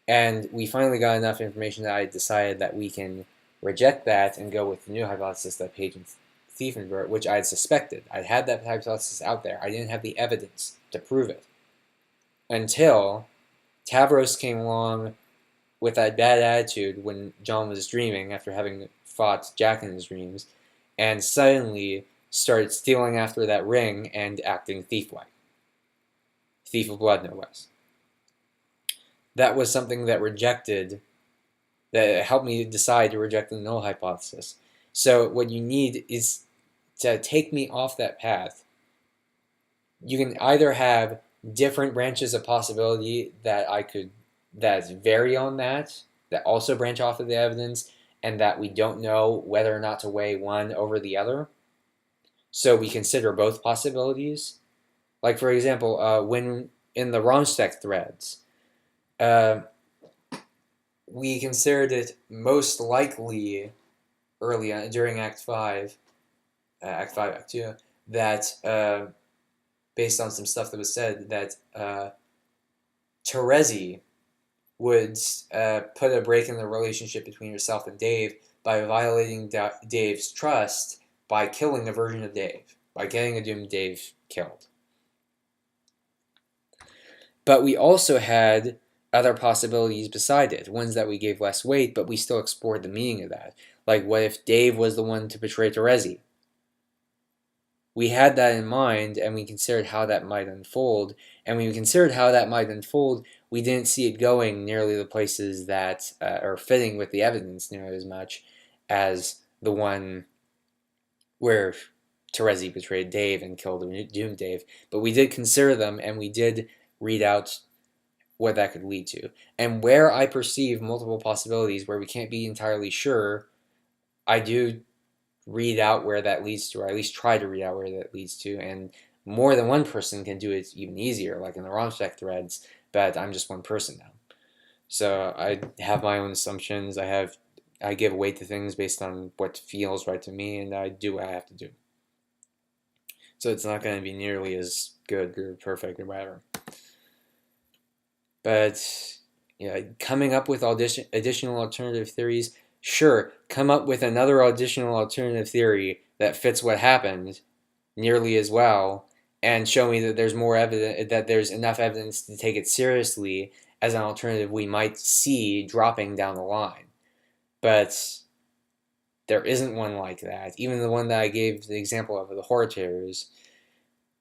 And we finally got enough information that I decided that we can reject that and go with the new hypothesis that page and thief invert, which I had suspected. I had that hypothesis out there. I didn't have the evidence to prove it. Until Tavros came along with that bad attitude when John was dreaming after having fought Jack in his dreams, and suddenly started stealing after that ring and acting thief-like. Thief of blood, no less. That was something that helped me decide to reject the null hypothesis. So what you need is to take me off that path. You can either have different branches of possibility that vary on that also branch off of the evidence, and that we don't know whether or not to weigh one over the other. So we consider both possibilities. Like, for example, when in the Homestuck threads, we considered it most likely early on, during Act 5, Act 2, that based on some stuff that was said, that Terezi would put a break in the relationship between herself and Dave by violating Dave's trust by killing a version of Dave, by getting a doomed Dave killed. But we also had other possibilities beside it, ones that we gave less weight, but we still explored the meaning of that. Like, what if Dave was the one to betray Terezi? We had that in mind, and we considered how that might unfold. And when we considered how that might unfold, we didn't see it going nearly the places that are fitting with the evidence nearly as much as the one where Terezi betrayed Dave and killed doomed Dave. But we did consider them, and we did read out what that could lead to. And where I perceive multiple possibilities where we can't be entirely sure, I do read out where that leads to, or at least try to read out where that leads to, and more than one person can do it even easier, like in the Homestuck threads, but I'm just one person now. So I have my own assumptions, I give weight to things based on what feels right to me, and I do what I have to do. So it's not going to be nearly as good or perfect or whatever. But yeah, coming up with additional alternative theories, sure, come up with another additional alternative theory that fits what happened nearly as well, and show me that there's more evidence, that there's enough evidence to take it seriously as an alternative we might see dropping down the line. But there isn't one like that. Even the one that I gave the example of the horror terrors,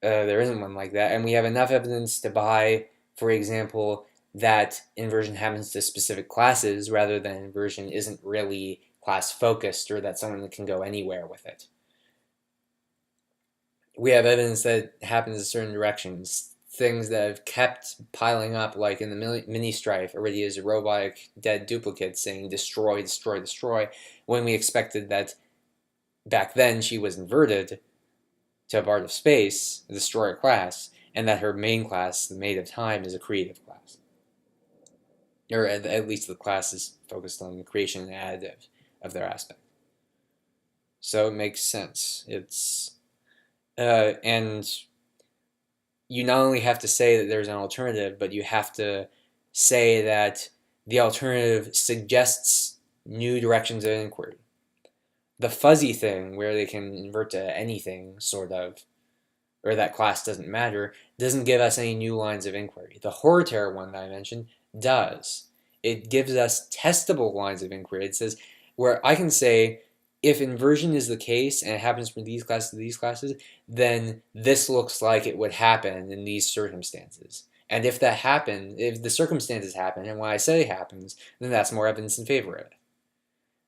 there isn't one like that. And we have enough evidence to buy, for example, that inversion happens to specific classes rather than inversion isn't really class focused, or that someone can go anywhere with it. We have evidence that it happens in certain directions. things that have kept piling up, like in the mini strife, already is a robotic dead duplicate saying destroy, destroy, destroy, when we expected that back then she was inverted to a part of space, a destroyer class, and that her main class, the Maid of Time, is a creative class. Or at least the class is focused on the creation and additive of their aspect. So it makes sense. It's and you not only have to say that there's an alternative, but you have to say that the alternative suggests new directions of inquiry. The fuzzy thing, where they can invert to anything, sort of, or that class doesn't matter, doesn't give us any new lines of inquiry. The horror terror one that I mentioned does. It gives us testable lines of inquiry. It says, where I can say, if inversion is the case and it happens from these classes to these classes, then this looks like it would happen in these circumstances. And if that happens, if the circumstances happen, and when I say it happens, then that's more evidence in favor of it.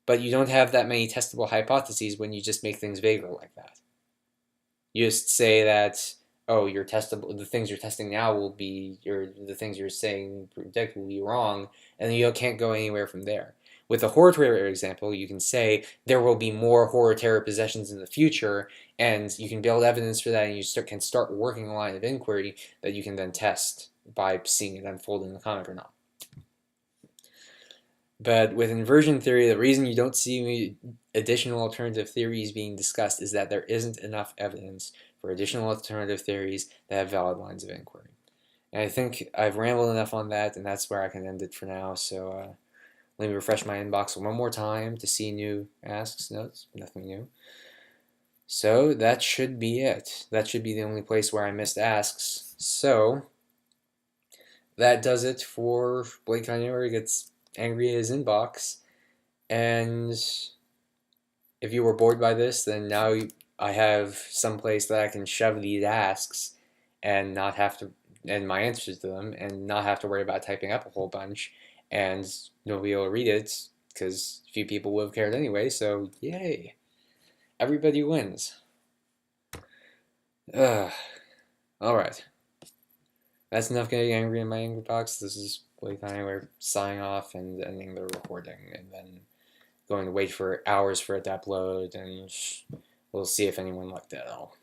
But you don't have that many testable hypotheses when you just make things vaguer like that. You just say that, oh, your testable, the things you're testing now will be, the things you're saying predict will be wrong, and you can't go anywhere from there. With the horror terror example, you can say there will be more horror terror possessions in the future, and you can build evidence for that, and you can start working a line of inquiry that you can then test by seeing it unfold in the comic or not. But with inversion theory, the reason you don't see additional alternative theories being discussed is that there isn't enough evidence for additional alternative theories that have valid lines of inquiry. And I think I've rambled enough on that, and that's where I can end it for now. So let me refresh my inbox one more time to see new asks. No, it's nothing new. So that should be it. That should be the only place where I missed asks. So that does it for BladekindEyewear Gets Angry at his inbox. And if you were bored by this, then now I have some place that I can shove these asks and not have to, and my answers to them, and not have to worry about typing up a whole bunch, and nobody will read it because few people would have cared anyway. So yay, everybody wins. All right, that's enough getting angry in my angry box. This is BladekindEyewear signing off and ending the recording, and then going to wait for hours for it to upload, and we'll see if anyone liked it at all.